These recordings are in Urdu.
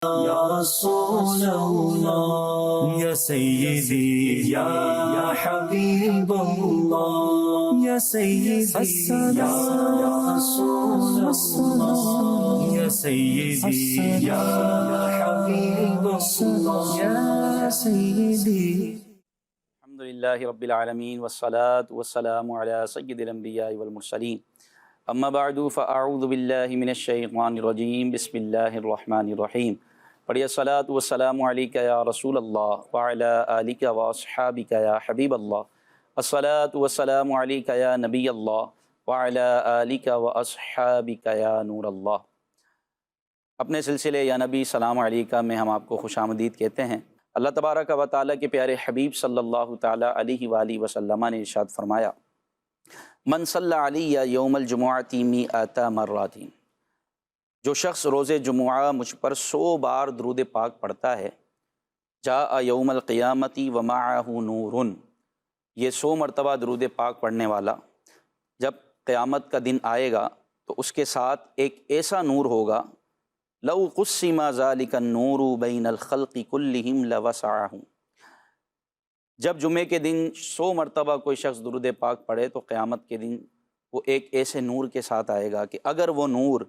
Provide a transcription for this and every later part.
یا رسول اللہ یا سیدی یا حبیب اللہ یا سیدی یا رسول اللہ یا سیدی یا حبیب اللہ یا سیدی. الحمدللہ رب العالمین والصلاة والسلام علی سید الانبیاء والمرسلین. اما بعد فاعوذ باللہ من الشیطان الرجیم. بسم اللہ الرحمن الرحیم. پڑھیے الصلاۃ والسلام علیک یا رسول اللہ وعلی آلک واصحابک یا حبیب اللہ. الصلاۃ والسلام علیک یا نبی اللہ وعلی آلک واصحابک یا نور اللہ. اپنے سلسلے یا نبی سلام علیکہ میں ہم آپ کو خوش آمدید کہتے ہیں. اللہ تبارک و تعالیٰ کے پیارے حبیب صلی اللہ تعالیٰ علیہ وآلہ وسلم نے ارشاد فرمایا: من صلی علی یوم الجمعۃ مئۃ مرۃ. جو شخص روز جمعہ مجھ پر 100 بار درود پاک پڑھتا ہے، جاء یوم القیامۃ ومعہ نور. یہ 100 مرتبہ درود پاک پڑھنے والا جب قیامت کا دن آئے گا تو اس کے ساتھ ایک ایسا نور ہوگا، لو قسم ذلک النور بین الخلق کلہم لوسعہم. جب جمعے کے دن 100 مرتبہ کوئی شخص درود پاک پڑھے تو قیامت کے دن وہ ایک ایسے نور کے ساتھ آئے گا کہ اگر وہ نور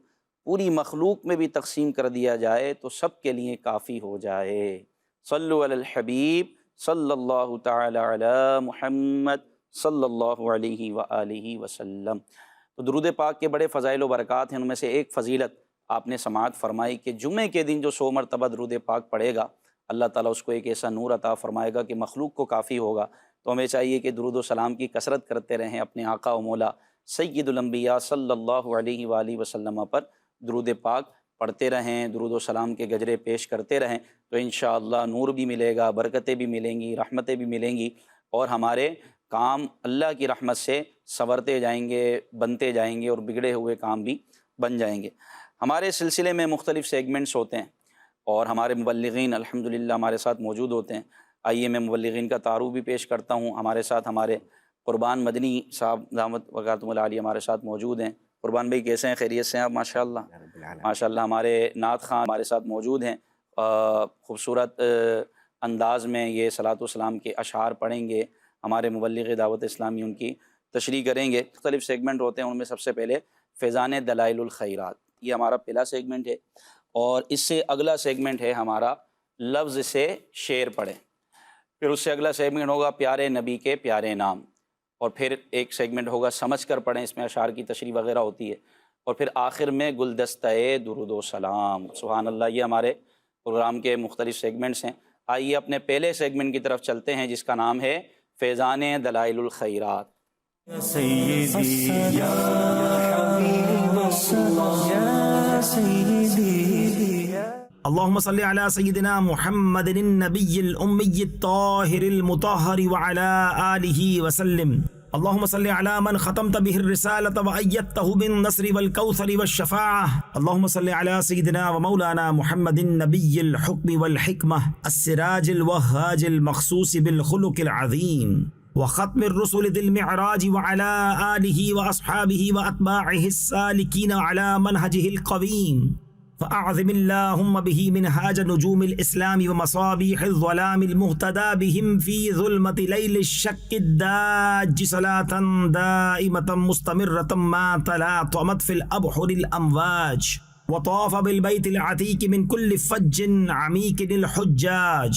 پوری مخلوق میں بھی تقسیم کر دیا جائے تو سب کے لیے کافی ہو جائے. صلو علی الحبیب صلی اللہ تعالی علی محمد صلی اللہ علیہ وآلہ وسلم. تو درود پاک کے بڑے فضائل و برکات ہیں. ان میں سے ایک فضیلت آپ نے سماعت فرمائی کہ جمعے کے دن جو 100 مرتبہ درود پاک پڑھے گا اللہ تعالیٰ اس کو ایک ایسا نور عطا فرمائے گا کہ مخلوق کو کافی ہوگا. تو ہمیں چاہیے کہ درود و سلام کی کثرت کرتے رہیں، اپنے آقا و مولا سید الانبیاء صلی اللہ علیہ وآلہ وسلم پر درود پاک پڑھتے رہیں، درود و سلام کے گجرے پیش کرتے رہیں تو انشاءاللہ نور بھی ملے گا، برکتیں بھی ملیں گی، رحمتیں بھی ملیں گی اور ہمارے کام اللہ کی رحمت سے سنورتے جائیں گے، بنتے جائیں گے اور بگڑے ہوئے کام بھی بن جائیں گے. ہمارے سلسلے میں مختلف سیگمنٹس ہوتے ہیں اور ہمارے مبلغین الحمدللہ ہمارے ساتھ موجود ہوتے ہیں. آئیے میں مبلغین کا تعارف بھی پیش کرتا ہوں. ہمارے ساتھ ہمارے قربان مدنی صاحب دامت برکاتہم العالیہ ہمارے ساتھ موجود ہیں. قربان بھائی کیسے ہیں؟ خیریت سے ہیں آپ؟ ماشاءاللہ ماشاءاللہ. ہمارے نعت خان ہمارے ساتھ موجود ہیں، خوبصورت انداز میں یہ صلاۃ و سلام کے اشعار پڑھیں گے. ہمارے مبلغ دعوت اسلامی ان کی تشریح کریں گے. مختلف سیگمنٹ ہوتے ہیں، ان میں سب سے پہلے فیضان دلائل الخیرات، یہ ہمارا پہلا سیگمنٹ ہے اور اس سے اگلا سیگمنٹ ہے ہمارا لفظ سے شعر پڑھیں. پھر اس سے اگلا سیگمنٹ ہوگا پیارے نبی کے پیارے نام، اور پھر ایک سیگمنٹ ہوگا سمجھ کر پڑھیں، اس میں اشعار کی تشریح وغیرہ ہوتی ہے، اور پھر آخر میں گلدستہ درود و سلام. سبحان اللہ. یہ ہمارے پروگرام کے مختلف سیگمنٹس ہیں. آئیے اپنے پہلے سیگمنٹ کی طرف چلتے ہیں جس کا نام ہے فیضان دلائل الخیرات. یا سیدی یا حبیب اللہ یا سیدی. اللهم صل على سيدنا محمد النبي الأمي الطاهر المطهر وعلى آله وسلم. اللهم صل على من ختمت به الرسالة وأيدته بالنصر والكوثر والشفاعة. اللهم صل على سيدنا ومولانا محمد النبي الحكم والحكمة السراج الوهاج المخصوص بالخلق العظيم وختم الرسل ذي المعراج وعلى آله وأصحابه وأتباعه السالكين على منهجه القويم. فأعظم اللهم به منهاج نجوم الإسلام ومصابيح الظلام المهتدى بهم في ظلمة ليل الشك الداج صلاة دائمة مستمرة ما تلاطمت في الأبحر الأمواج وطاف بالبيت العتيق من كل فج عميق الحجاج.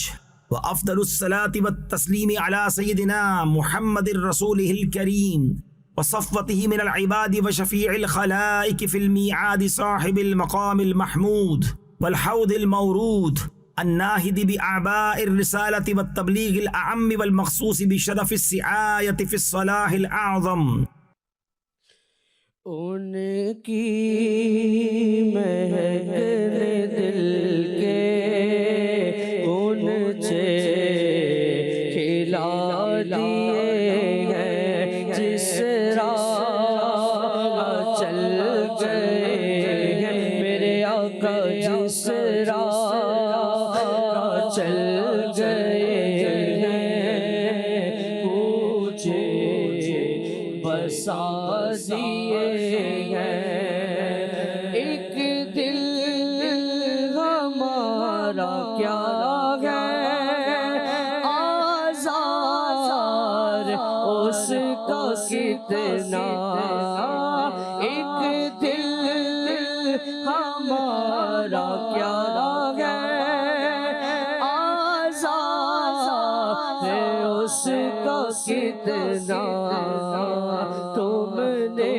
وأفضل الصلاة والتسليم على سيدنا محمد رسوله الكريم وصفوته من العباد وشفيع الخلائق في الميعاد صاحب المقام المحمود والحوض المورود الناهد بأعباء الرسالة والتبليغ الأعم والمخصوص بشرف السعاية في الصلاح الأعظم. ان کی مہکنے دل کے اونچے کھلا دیے ہیں جس راہ چل گئے ہیں میرے آقا، جس راہ چل گئے ہیں پوچھے بسا دیے ہیں. ایک دل ہمارا ہمارا کیا ہے آزار اس کا کتنا ایک دل ہمارا کیا ہے آزار اس کا کتنا تم نے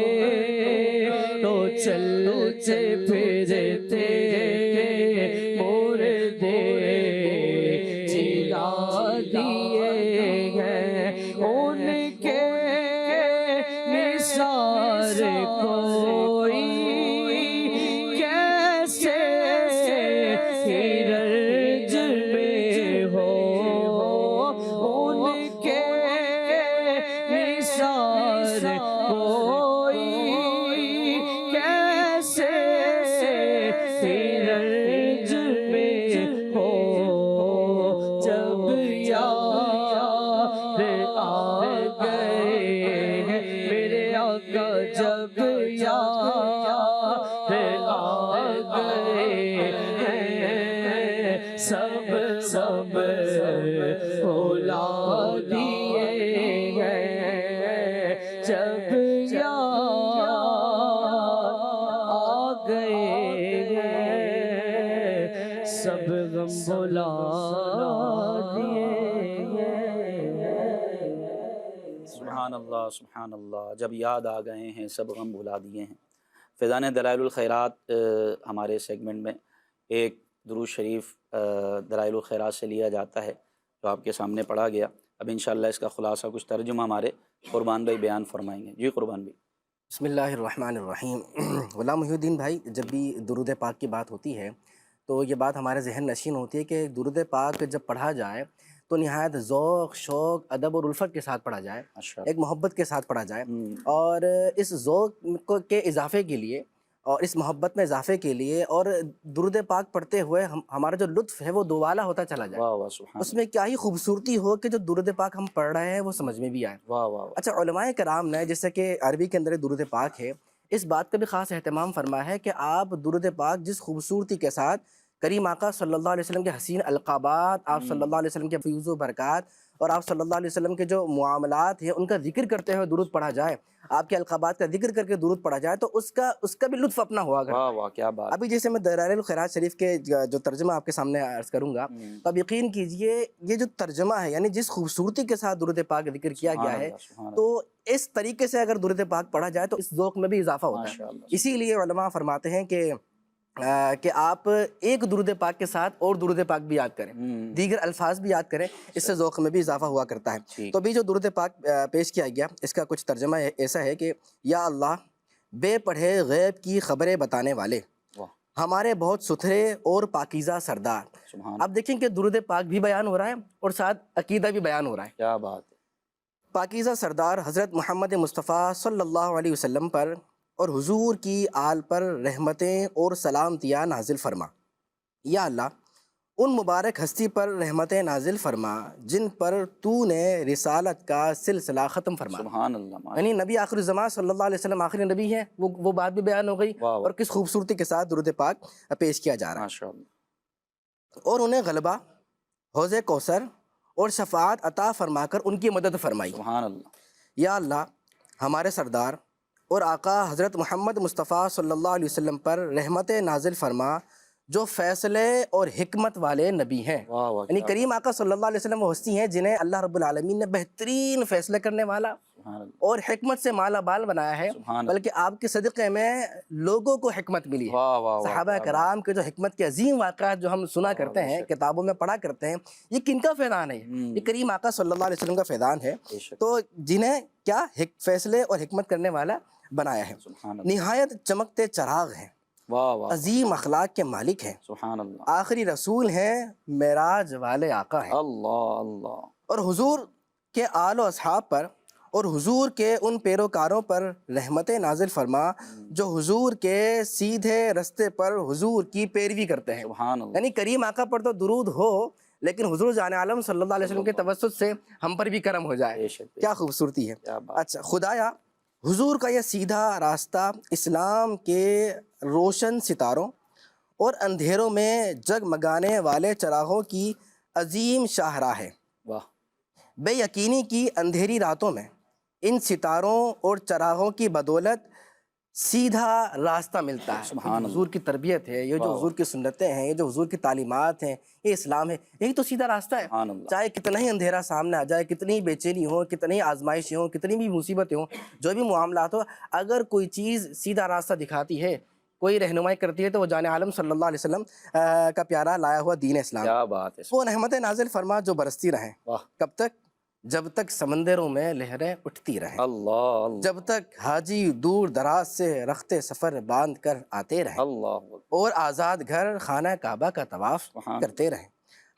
تو چلتے پھرتے مردے جلا دیے ہیں ان کے نثار کوئی کیسے ہرج میں ہو ان کے نثار کوئی کیسے ہرج میں ہو جب یار آ گئے ہیں میرے آقا جب یار آ گئے ہیں سب بھلا دیے ہیں جب یار آ گئے ہیں سب غم بھلا دیے سبحان اللہ جب یاد آ گئے ہیں سب غم بھلا دیے ہیں۔ فیضان دلائل الخیرات ہمارے سیگمنٹ میں ایک درود شریف دلائل الخیرات سے لیا جاتا ہے جو آپ کے سامنے پڑھا گیا۔ اب انشاءاللہ اس کا خلاصہ کچھ ترجمہ ہمارے قربان بھائی بیان فرمائیں گے۔ جی قربان بھائی۔ بسم اللہ الرحمن الرحیم۔ غلام محی الدین بھائی، جب بھی درود پاک کی بات ہوتی ہے تو یہ بات ہمارے ذہن نشین ہوتی ہے کہ درود پاک جب پڑھا جائے تو نہایت ذوق، شوق، ادب اور الفت کے ساتھ پڑھا جائے، ایک محبت کے ساتھ پڑھا جائے، اور اس ذوق کے اضافے کے لیے اور اس محبت میں اضافے کے لیے اور درود پاک پڑھتے ہوئے ہمارا جو لطف ہے وہ دوبالا ہوتا چلا جائے۔ واہ واہ سبحان اس میں کیا ہی خوبصورتی ہو کہ جو درود پاک ہم پڑھ رہے ہیں وہ سمجھ میں بھی آئے۔ واہ واہ اچھا، علماء کرام نے جیسے کہ عربی کے اندر درود پاک ہے، اس بات کا بھی خاص اہتمام فرمایا ہے کہ آپ درود پاک جس خوبصورتی کے ساتھ کریم آقا صلی اللہ علیہ وسلم کے حسین القابات، آپ صلی اللہ علیہ وسلم کے فیوز و برکات اور آپ صلی اللہ علیہ وسلم کے جو معاملات ہیں ان کا ذکر کرتے ہوئے درود پڑھا جائے، آپ کے القابات کا ذکر کر کے درود پڑھا جائے تو اس کا بھی لطف اپنا ہوا کرتا ہے۔ واہ واہ کیا بات۔ ابھی جیسے میں دلائل الخیرات شریف کے جو ترجمہ آپ کے سامنے عرض کروں گا تو اب یقین کیجئے یہ جو ترجمہ ہے یعنی جس خوبصورتی کے ساتھ درود پاک کا ذکر کیا گیا ہے تو اس طریقے سے اگر درود پاک پڑھا جائے تو اس ذوق میں بھی اضافہ ہوتا ہے۔ اسی لیے علماء فرماتے ہیں کہ آپ ایک درود پاک کے ساتھ اور درود پاک بھی یاد کریں، دیگر الفاظ بھی یاد کریں، اس سے ذوق میں بھی اضافہ ہوا کرتا ہے۔ تو ابھی جو درود پاک پیش کیا گیا اس کا کچھ ترجمہ ایسا ہے کہ یا اللہ بے پڑھے غیب کی خبریں بتانے والے، ہمارے بہت ستھرے اور پاکیزہ سردار۔ اب دیکھیں کہ درود پاک بھی بیان ہو رہا ہے اور ساتھ عقیدہ بھی بیان ہو رہا ہے۔ کیا بات ہے۔ پاکیزہ سردار حضرت محمد مصطفیٰ صلی اللہ علیہ وسلم پر اور حضور کی آل پر رحمتیں اور سلامتیاں نازل فرما۔ یا اللہ ان مبارک ہستی پر رحمتیں نازل فرما جن پر تو نے رسالت کا سلسلہ ختم فرما۔ سبحان اللہ۔ یعنی نبی آخر الزمان صلی اللہ علیہ وسلم آخری نبی ہے، وہ بات بھی بیان ہو گئی اور کس خوبصورتی کے ساتھ درود پاک پیش کیا جا رہا ہے۔ اور انہیں غلبہ، حوض کوثر اور شفاعت عطا فرما کر ان کی مدد فرمائی۔ سبحان اللہ۔ یا اللہ ہمارے سردار اور آقا حضرت محمد مصطفیٰ صلی اللہ علیہ وسلم پر رحمت نازل فرما جو فیصلے اور حکمت والے نبی ہیں۔ یعنی کریم آقا صلی اللہ علیہ وسلم وہ ہستی ہیں جنہیں اللہ رب العالمین نے بہترین فیصلے کرنے والا اور حکمت سے مالا بال بنایا ہے، بلکہ آپ کے صدقے میں لوگوں کو حکمت ملی ہے۔ صحابہ کرام کے جو حکمت کے عظیم واقعات جو ہم سنا کرتے ہیں، کتابوں میں پڑھا کرتے ہیں، یہ کن کا فیضان ہے؟ یہ کریم آقا صلی اللہ علیہ وسلم کا فیضان ہے، تو جنہیں کیا فیصلے اور حکمت کرنے والا بنایا ہے۔ نہایت چمکتے چراغ ہیں، عظیم اخلاق کے مالک ہیں، سبحان اللہ، آخری رسول ہیں، معراج والے آقا ہیں۔ اللہ۔ اور حضور کے آل و اصحاب پر اور حضور کے ان پیروکاروں پر رحمتیں نازل فرما جو حضور کے سیدھے رستے پر حضور کی پیروی کرتے ہیں۔ سبحان اللہ۔ یعنی کریم آقا پر تو درود ہو لیکن حضور جان عالم صلی اللہ علیہ وسلم کے توسط سے ہم پر بھی کرم ہو جائے، کیا خوبصورتی ہے۔ اچھا، خدایا حضور کا یہ سیدھا راستہ اسلام کے روشن ستاروں اور اندھیروں میں جگمگانے والے چراغوں کی عظیم شاہراہ ہے۔ واہ، بے یقینی کی اندھیری راتوں میں ان ستاروں اور چراغوں کی بدولت سیدھا راستہ ملتا ہے۔ سبحان یہ جو حضور کی تربیت ہے، یہ جو حضور کی سنتیں ہیں، یہ جو حضور کی تعلیمات ہیں، یہ اسلام ہے، یہی تو سیدھا راستہ ہے۔ سبحان اللہ۔ چاہے کتنا ہی اندھیرا سامنے آ جائے، کتنی ہی بے چینی ہو، کتنی ہی آزمائشیں ہوں، کتنی بھی مصیبتیں ہوں، جو بھی معاملات ہو، اگر کوئی چیز سیدھا راستہ دکھاتی ہے، کوئی رہنمائی کرتی ہے، تو وہ جان عالم صلی اللہ علیہ وسلم کا پیارا لایا ہوا دین اسلام۔ کیا بات ہے، وہ رحمت نازل فرما جو برستی رہیں، واہ، کب تک؟ جب تک سمندروں میں لہریں اٹھتی رہیں، اللہ اللہ جب تک حاجی دور دراز سے رخت سفر باندھ کر آتے رہیں، اللہ اکبر۔ اور آزاد گھر خانہ کعبہ کا طواف سبحان کرتے رہیں۔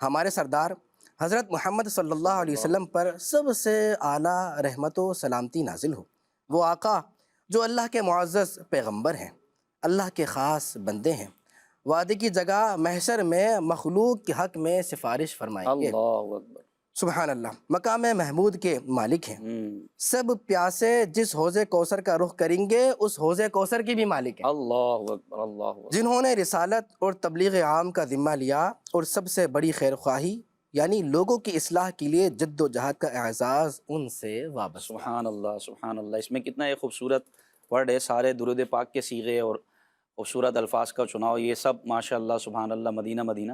ہمارے سردار حضرت محمد صلی اللہ علیہ وسلم پر سب سے اعلیٰ رحمت و سلامتی نازل ہو، وہ آقا جو اللہ کے معزز پیغمبر ہیں، اللہ کے خاص بندے ہیں، وعدے کی جگہ محشر میں مخلوق کے حق میں سفارش فرمائیں گے۔ اللہ اکبر۔ سبحان اللہ، مقام محمود کے مالک ہیں۔ سب پیاسے جس حوض کوثر کا رخ کریں گے، اس حوض کوثر کی بھی مالک ہیں۔ اللہ اکبر، اللہ اکبر۔ جنہوں نے رسالت اور تبلیغ عام کا ذمہ لیا اور سب سے بڑی خیر خواہی یعنی لوگوں کی اصلاح کے لیے جد و جہاد کا اعزاز ان سے وابستہ۔ سبحان اللہ، سبحان اللہ۔ اس میں کتنا ایک خوبصورت ورڈ ہے، سارے درود پاک کے صیغے اور خوبصورت الفاظ کا چناؤ، یہ سب ماشاء اللہ سبحان اللہ، مدینہ مدینہ۔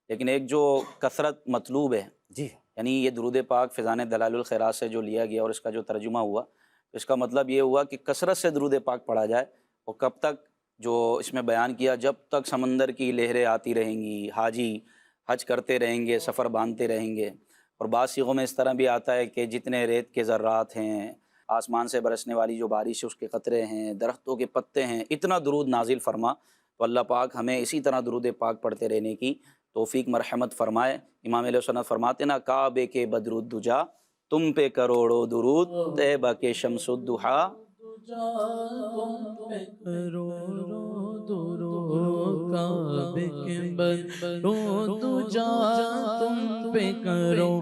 لیکن ایک جو کثرت مطلوب ہے، جی، یعنی یہ درود پاک فیضان دلائل الخیرات سے جو لیا گیا اور اس کا جو ترجمہ ہوا، اس کا مطلب یہ ہوا کہ کثرت سے درود پاک پڑھا جائے، اور کب تک؟ جو اس میں بیان کیا، جب تک سمندر کی لہریں آتی رہیں گی، حاجی حج کرتے رہیں گے، سفر باندھتے رہیں گے۔ اور بعض صیغوں میں اس طرح بھی آتا ہے کہ جتنے ریت کے ذرات ہیں، آسمان سے برسنے والی جو بارش ہے اس کے قطرے ہیں، درختوں کے پتے ہیں، اتنا درود نازل فرما۔ تو اللہ پاک ہمیں اسی طرح درود پاک پڑھتے رہنے کی توفیق مرحمت فرمائے۔ امام علیہ سنت فرماتے نا، کعبے کے بدر الدجا تم پہ کروڑوں درود، طیبہ کے شمس الضحیٰ کعبے کے بدرود دجا تم پہ کرو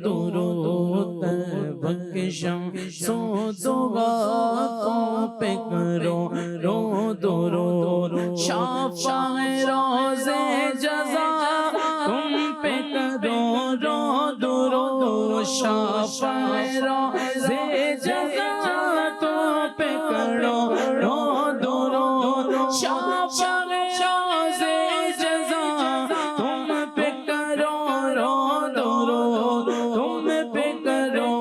درود، طیبہ کے شمس الضحیٰ تم پہ کرو درود، شافع روزے جزا تم پہ کرو درود، شافع روزے جزا تم پہ کرو درود، شافع روزے جزا تم پہ کرو درود، تم پہ کرو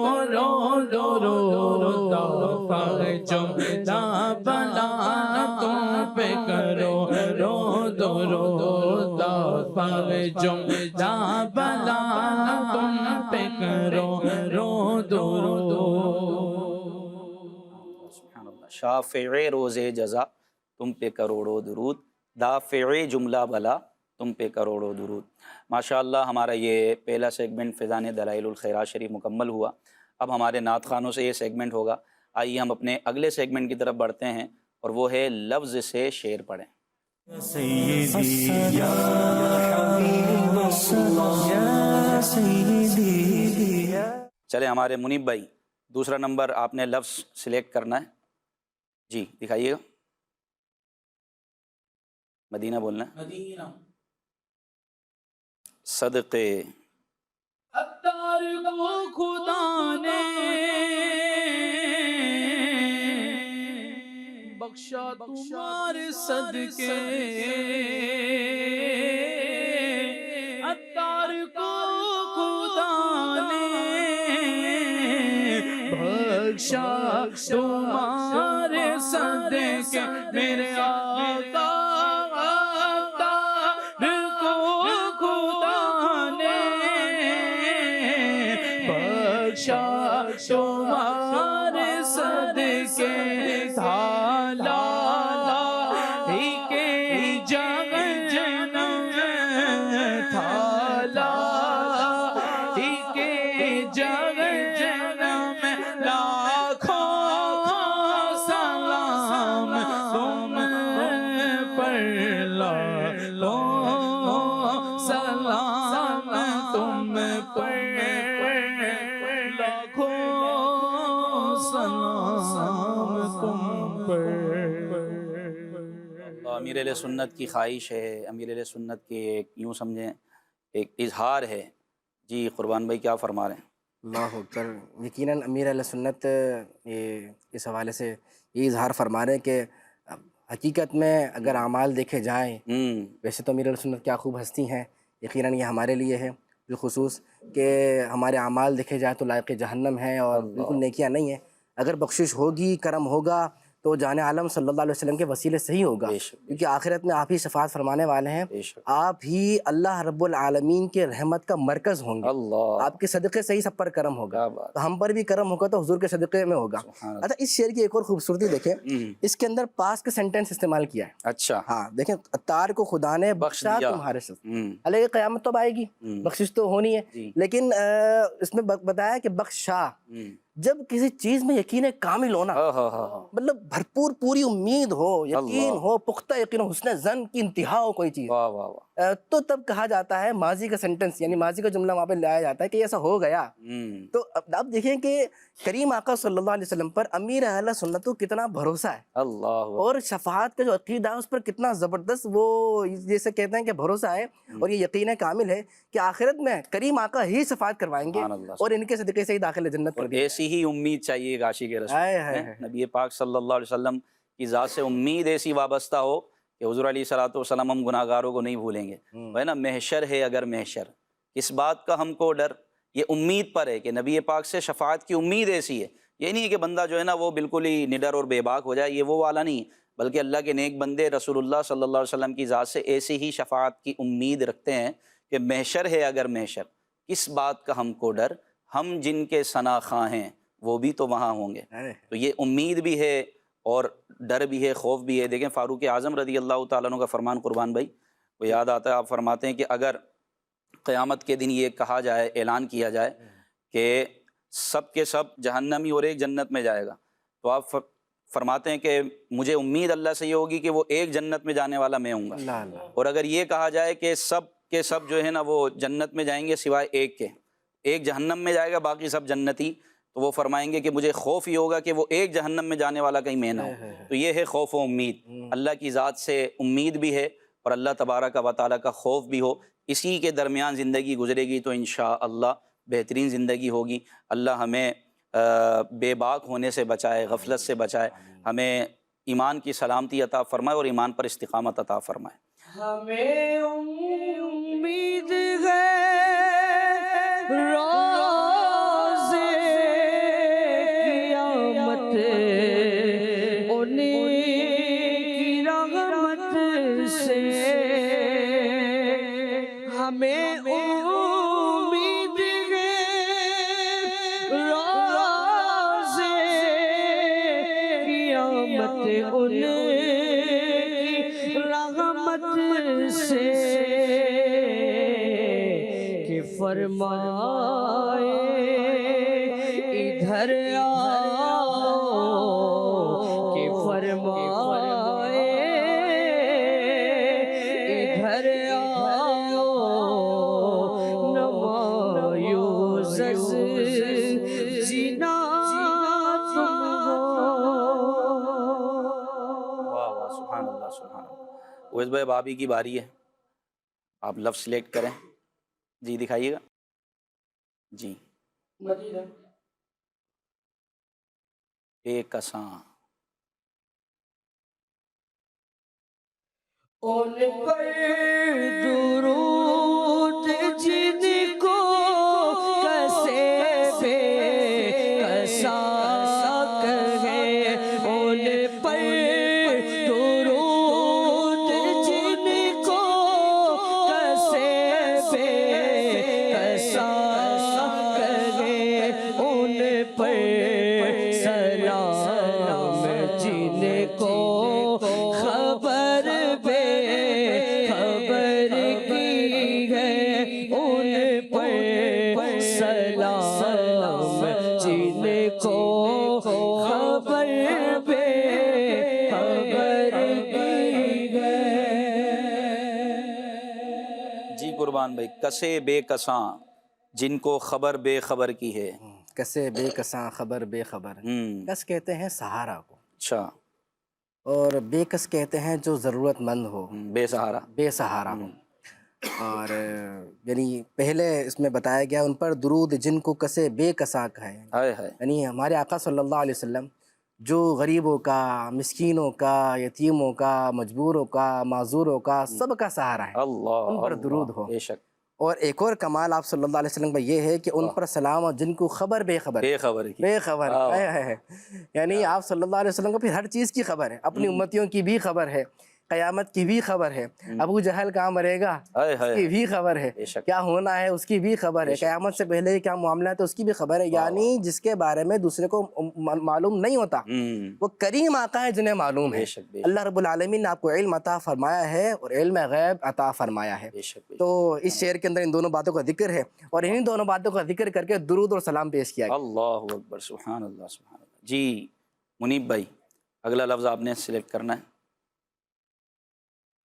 درود، دافع جملہ بلا تم پہ کرو درود، دافع جملہ بلا تم پہ کرو درود۔ سبحان اللہ۔ شافع روز جزا تم پہ کروڑوں درود، دافع جملہ بلا تم پہ کروڑوں درود۔ ماشاءاللہ، ہمارا یہ پہلا سیگمنٹ فیضان دلائل الخیرات شریف مکمل ہوا۔ اب ہمارے نعت خوانوں سے یہ سیگمنٹ ہوگا۔ آئیے ہم اپنے اگلے سیگمنٹ کی طرف بڑھتے ہیں، اور وہ ہے لفظ سے شعر پڑھیں۔ یا سیدی یا حبیب اللہ، یا سیدی یا چلے ہمارے منیب بھائی، دوسرا نمبر آپ نے لفظ سلیکٹ کرنا ہے، جی دکھائیے گا۔ مدینہ بولنا ہے۔ مدینہ صدقے اتار کو خدا نے بخشا تمہارے صدقے، اتار کو خدا نے بخشا تمہارے صدقے، میرے آقا تمہارے صدقے، تھالا ہی کے جگ جنم، تھالا ہی کے جگ جنم، لاکھوں سلام تم پر، لاکھوں سلام تم پر، لاکھوں امیر اہل سنت کی خواہش ہے، امیر اہل سنت کے ایک یوں سمجھیں ایک اظہار ہے۔ جی قربان بھائی کیا فرما رہے ہیں؟ اللہ اکبر، یقیناً امیر اہل سنت یہ اس حوالے سے یہ اظہار فرما رہے ہیں کہ حقیقت میں اگر اعمال دیکھے جائیں، ویسے تو امیر اہل سنت کیا خوب ہستی ہیں، یقیناً یہ ہمارے لیے ہے بالخصوص کہ ہمارے اعمال دیکھے جائیں تو لائق جہنم ہیں اور بالکل نیکیاں نہیں ہیں۔ اگر بخشش ہوگی، کرم ہوگا تو جان عالم صلی اللہ علیہ وسلم کے وسیلے سے ہی ہوگا، بے شک، کیونکہ آخرت میں آپ ہی شفاعت فرمانے والے ہیں، بے شک، آپ ہی اللہ رب العالمین کے رحمت کا مرکز ہوں گے، اللہ آپ کے صدقے سے ہی سب پر کرم ہوگا، کیا بات، تو ہم پر بھی کرم ہوگا تو حضور کے صدقے میں ہوگا۔ سبحان اچھا، اس شعر کی ایک اور خوبصورتی دیکھیں، اللہ۔ اس کے اندر پاس کا سینٹینس استعمال کیا ہے۔ اچھا، ہاں دیکھیں، اتار کو خدا نے بخش بخشا دیا۔ تمہارے سے، حالانکہ قیامت تو اب آئے گی، بخشش تو ہونی ہے، جی، لیکن اس میں بتایا کہ بخشا، جب کسی چیز میں یقین کامل ہونا، مطلب بھرپور پوری امید ہو، یقین ہو، پختہ یقین ہو، حسن ظن کی انتہا ہو کوئی چیز، واہ واہ واہ، تو تب کہا جاتا ہے ماضی کا سینٹنس، یعنی ماضی کا جملہ وہاں پہ لایا جاتا ہے کہ ایسا ہو گیا۔ تو اب دیکھیں کہ کریم آقا صلی اللہ علیہ وسلم پر امیر اہل سنت کو کتنا بھروسہ ہے، اللہ، اور شفاعت کا جو عقیدہ ہے اس پر کتنا زبردست وہ جیسے کہتے ہیں کہ بھروسہ ہے، اور یہ یقین کامل ہے کہ آخرت میں کریم آقا ہی شفاعت کروائیں گے سبحان اللہ، اور ان کے صدقے سے ہی داخل جنت کر اور دیا۔ ایسی ہی امید چاہیے ایک عاشق رسول ہائے ہائے ہیں، نبی پاک صلی اللہ علیہ وسلم کی ذات سے امید ایسی وابستہ ہو کہ حضور علیہ الصلوۃ والسلام ہم گناہ گاروں کو نہیں بھولیں گے، وہ ہے نا محشر ہے اگر محشر، اس بات کا ہم کو ڈر یہ امید پر ہے کہ نبی پاک سے شفاعت کی امید ایسی ہے، یہ نہیں ہے کہ بندہ جو ہے نا وہ بالکل ہی نڈر اور بے باک ہو جائے، یہ وہ والا نہیں، بلکہ اللہ کے نیک بندے رسول اللہ صلی اللہ علیہ وسلم کی ذات سے ایسی ہی شفاعت کی امید رکھتے ہیں کہ محشر ہے اگر محشر، کس بات کا ہم کو ڈر، ہم جن کے ثنا خواں ہیں وہ بھی تو وہاں ہوں گے، تو یہ امید بھی ہے اور ڈر بھی ہے، خوف بھی ہے۔ دیکھیں فاروق اعظم رضی اللہ تعالیٰ عنہ کا فرمان قربان بھائی وہ یاد آتا ہے، آپ فرماتے ہیں کہ اگر قیامت کے دن یہ کہا جائے، اعلان کیا جائے کہ سب کے سب جہنمی اور ایک جنت میں جائے گا، تو آپ فرماتے ہیں کہ مجھے امید اللہ سے یہ ہوگی کہ وہ ایک جنت میں جانے والا میں ہوں گا، اور اگر یہ کہا جائے کہ سب کے سب جو ہے نا وہ جنت میں جائیں گے سوائے ایک کے، ایک جہنم میں جائے گا باقی سب جنتی، تو وہ فرمائیں گے کہ مجھے خوف یہ ہوگا کہ وہ ایک جہنم میں جانے والا کہیں میں نہ ہو۔ تو یہ ہے خوف و امید، اللہ کی ذات سے امید بھی ہے اور اللہ تبارک و تعالیٰ کا خوف بھی ہو، اسی کے درمیان زندگی گزرے گی تو انشاءاللہ بہترین زندگی ہوگی۔ اللہ ہمیں بے باک ہونے سے بچائے، غفلت سے بچائے، ہمیں ایمان کی سلامتی عطا فرمائے اور ایمان پر استقامت عطا فرمائے۔ ہمیں امید ہے روز قیامت ان کی رحمت سے، ہمیں امید ہے روز قیامت ان کی رحمت سے، کہ فرمائے ادھر آؤ، کہ فرمائے ادھر آؤ، نہ مایوس جینا تم ہو۔ واہ واہ، سبحان اللہ سبحان اللہ۔ اویس بھائی بابی کی باری ہے، آپ لفظ سلیکٹ کریں، جی دکھائیے گا جی۔ بے کساں، ان پر درود جن کو کسے بے کساں کہے، ان پر درود جن کو کسے بے کساں کہے، ان پر سلام جن کو خبر بے خبر کی ہے، ان پر سلام جن کو خبر بے خبر کی ہے۔ جی قربان بھائی، کسے بے کساں جن کو خبر بے خبر کی ہے۔ کسے بے کساں خبر بے خبر، کس کہتے ہیں سہارا کو، اچھا، اور بےکس کہتے ہیں جو ضرورت مند ہو، بے سہارا. بے سہارا ہو. اور یعنی پہلے اس میں بتایا گیا ان پر درود جن کو کسے بے کساں کہے. ہائے ہائے. یعنی ہمارے آقا صلی اللہ علیہ وسلم جو غریبوں کا، مسکینوں کا، یتیموں کا، مجبوروں کا، معذوروں کا، سب کا سہارا ہے. اللہ ان پر درود ہو. بے شک. اور ایک اور کمال آپ صلی اللہ علیہ وسلم کا یہ ہے کہ ان پر سلام اور جن کو خبر بے خبر، بے خبر کی. بے خبر ہے. یعنی آپ صلی اللہ علیہ وسلم کو پھر ہر چیز کی خبر ہے، اپنی امتیوں کی بھی خبر ہے، قیامت کی بھی خبر ہے، ابو جہل کہاں مرے گا اس کی بھی خبر ہے، کیا ہونا ہے اس کی بھی خبر ہے، قیامت سے پہلے کیا معاملات ہے اس کی بھی خبر ہے. یعنی جس کے بارے میں دوسرے کو معلوم نہیں ہوتا وہ کریم آقا ہے جنہیں معلوم ہے. اللہ رب العالمین نے آپ کو علم عطا فرمایا ہے اور علم غیب عطا فرمایا ہے. تو اس شعر کے اندر ان دونوں باتوں کا ذکر ہے اور انہی دونوں باتوں کا ذکر کر کے درود اور سلام پیش کیا گیا. اللہ اکبر. سبحان اللہ سبحان اللہ. جی منیب بھائی اگلا لفظ آپ نے سلیکٹ کرنا ہے.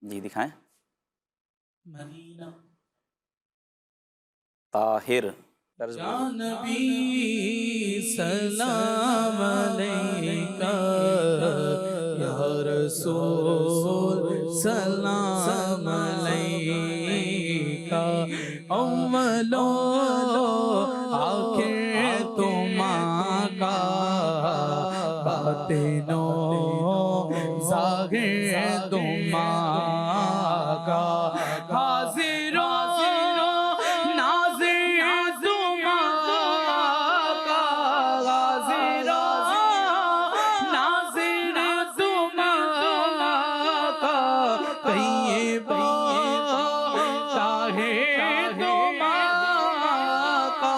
جی دکھائیں. مدینہ. طاہر. یا نبی سلام علیکہ، یا رسول سلام علیکہ، اول و آخر تم آقا، باطن و ظاہر تم آقا، حاضر و ناظر تم آقا، حاضر و ناظر تم آقا، طیب و طاہر تم آقا،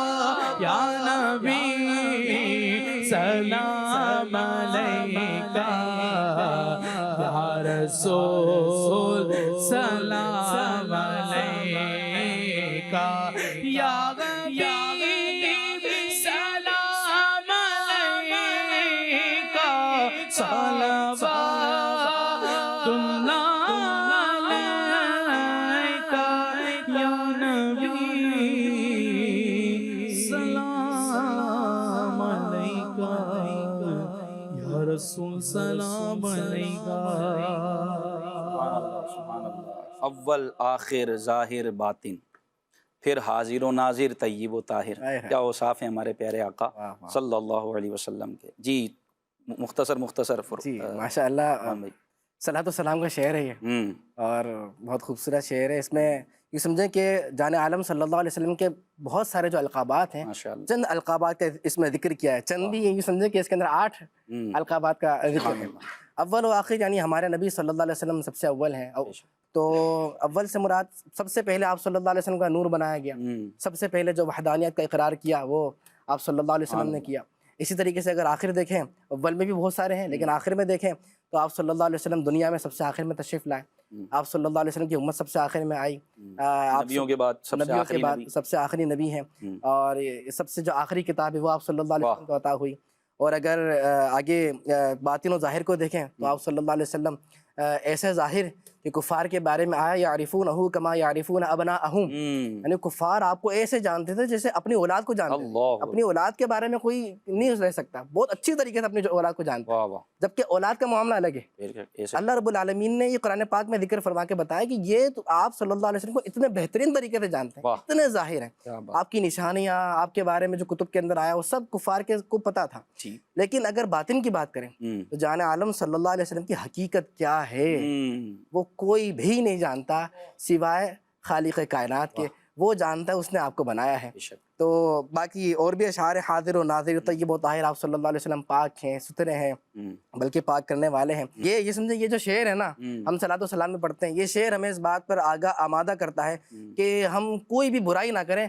یا نبی سلام علیکہ، یا رسول سلام علیکہ، یا حبیب سلام علیکہ، صلوات اللہ علیکہ، یا نبی سلام علیکہ، یا رسول سلام علیکہ. سبحان اللہ. اول آخر ظاہر باطن، پھر حاضر و ناظر طیب و طاہر. کیا اوصاف ہیں ہمارے پیارے آقا صلی اللہ علیہ وسلم کے. جی مختصر جی ماشاء اللہ. صلاۃ و سلام کا شعر ہے یہ اور بہت خوبصورت شعر ہے. اس میں یہ سمجھیں کہ جان عالم صلی اللہ علیہ وسلم کے بہت سارے جو القابات ہیں، چند القابات کا اس میں ذکر کیا ہے. چند بھی یہ سمجھیں کہ اس کے اندر 8 القابات کا ذکر ہے. اول و آخر یعنی ہمارے نبی صلی اللہ علیہ وسلم سب سے اول ہیں. تو اول سے مراد سب سے پہلے آپ صلی اللہ علیہ وسلم کا نور بنایا گیا. سب سے پہلے جو وحدانیت کا اقرار کیا وہ آپ صلی اللہ علیہ وسلم نے کیا. اسی طریقے سے اگر آخر دیکھیں، اول میں بھی بہت سارے ہیں لیکن آخر میں دیکھیں تو آپ صلی اللہ علیہ وسلم دنیا میں سب سے آخر میں تشریف لائے. آپ صلی اللہ علیہ وسلم کی امت سب سے آخر میں آئی. نبیوں کے بعد سب سے آخری نبی ہیں اور سب سے جو آخری کتاب ہے وہ آپ صلی اللہ علیہ وسلم کو عطا ہوئی. اور اگر آگے باطن و ظاہر کو دیکھیں تو آپ صلی اللہ علیہ وسلم ایسے ظاہر کہ کفار کے بارے میں آیا یعرفونہ کما یعرفون ابناءہم، یعنی کفار آپ کو ایسے جانتے تھے جیسے اپنی اولاد کو جانتے تھے. اپنی اولاد کے بارے میں کوئی نہیں رہ سکتا، بہت اچھی طریقے سے اپنی اولاد کو جانتے ہیں، جبکہ اولاد کا معاملہ الگ ہے. اللہ رب العالمین نے یہ قرآن پاک میں ذکر فرما کے بتایا کہ یہ تو آپ صلی اللہ علیہ وسلم کو اتنے بہترین طریقے سے جانتے ہیں، اتنے ظاہر ہیں. آپ کی نشانیاں، آپ کے بارے میں جو کتب کے اندر آیا وہ سب کفار کے کو پتہ تھا. لیکن اگر باطن کی بات کریں تو جان عالم صلی اللہ علیہ وسلم کی حقیقت کیا ہے وہ کوئی بھی نہیں جانتا سوائے خالق کائنات کے. وہ جانتا ہے، اس نے آپ کو بنایا ہے. تو باقی اور بھی اشعار حاضر و ناظر طیب و طاہر، آپ صلی اللہ علیہ وسلم پاک ہیں، ستھرے ہیں، بلکہ پاک کرنے والے ہیں. یہ سمجھیں یہ جو شعر ہے نا ہم صلاۃ و سلام میں پڑھتے ہیں، یہ شعر ہمیں اس بات پر آمادہ کرتا ہے کہ ہم کوئی بھی برائی نہ کریں.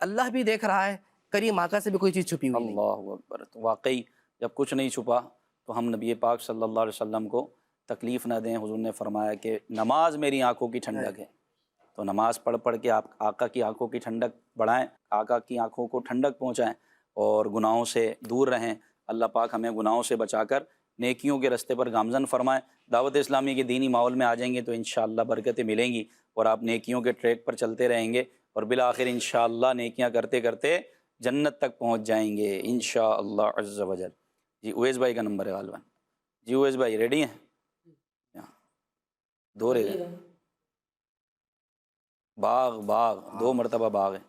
اللہ بھی دیکھ رہا ہے، کریم آقا سے بھی کوئی چیز چھپی ہوئی نہیں. اللہ اکبر. تو واقعی جب کچھ نہیں چھپا تو ہم نبی پاک صلی اللہ علیہ وسلم کو تکلیف نہ دیں. حضور نے فرمایا کہ نماز میری آنکھوں کی ٹھنڈک ہے. تو نماز پڑھ پڑھ کے آپ آقا کی آنکھوں کی ٹھنڈک بڑھائیں، آقا کی آنکھوں کو ٹھنڈک پہنچائیں اور گناہوں سے دور رہیں. اللہ پاک ہمیں گناہوں سے بچا کر نیکیوں کے رستے پر گامزن فرمائیں. دعوت اسلامی کے دینی ماحول میں آ جائیں گے تو انشاءاللہ برکتیں ملیں گی اور آپ نیکیوں کے ٹریک پر چلتے رہیں گے اور بالآخر انشاءاللہ نیکیاں کرتے کرتے جنت تک پہنچ جائیں گے انشاءاللہ عز و جل. جی اویس بھائی کا نمبر ہے غالباً. جی اویس بھائی ریڈی ہیں؟ دو رہ گئے. باغ باغ 2 مرتبہ باغ ہے.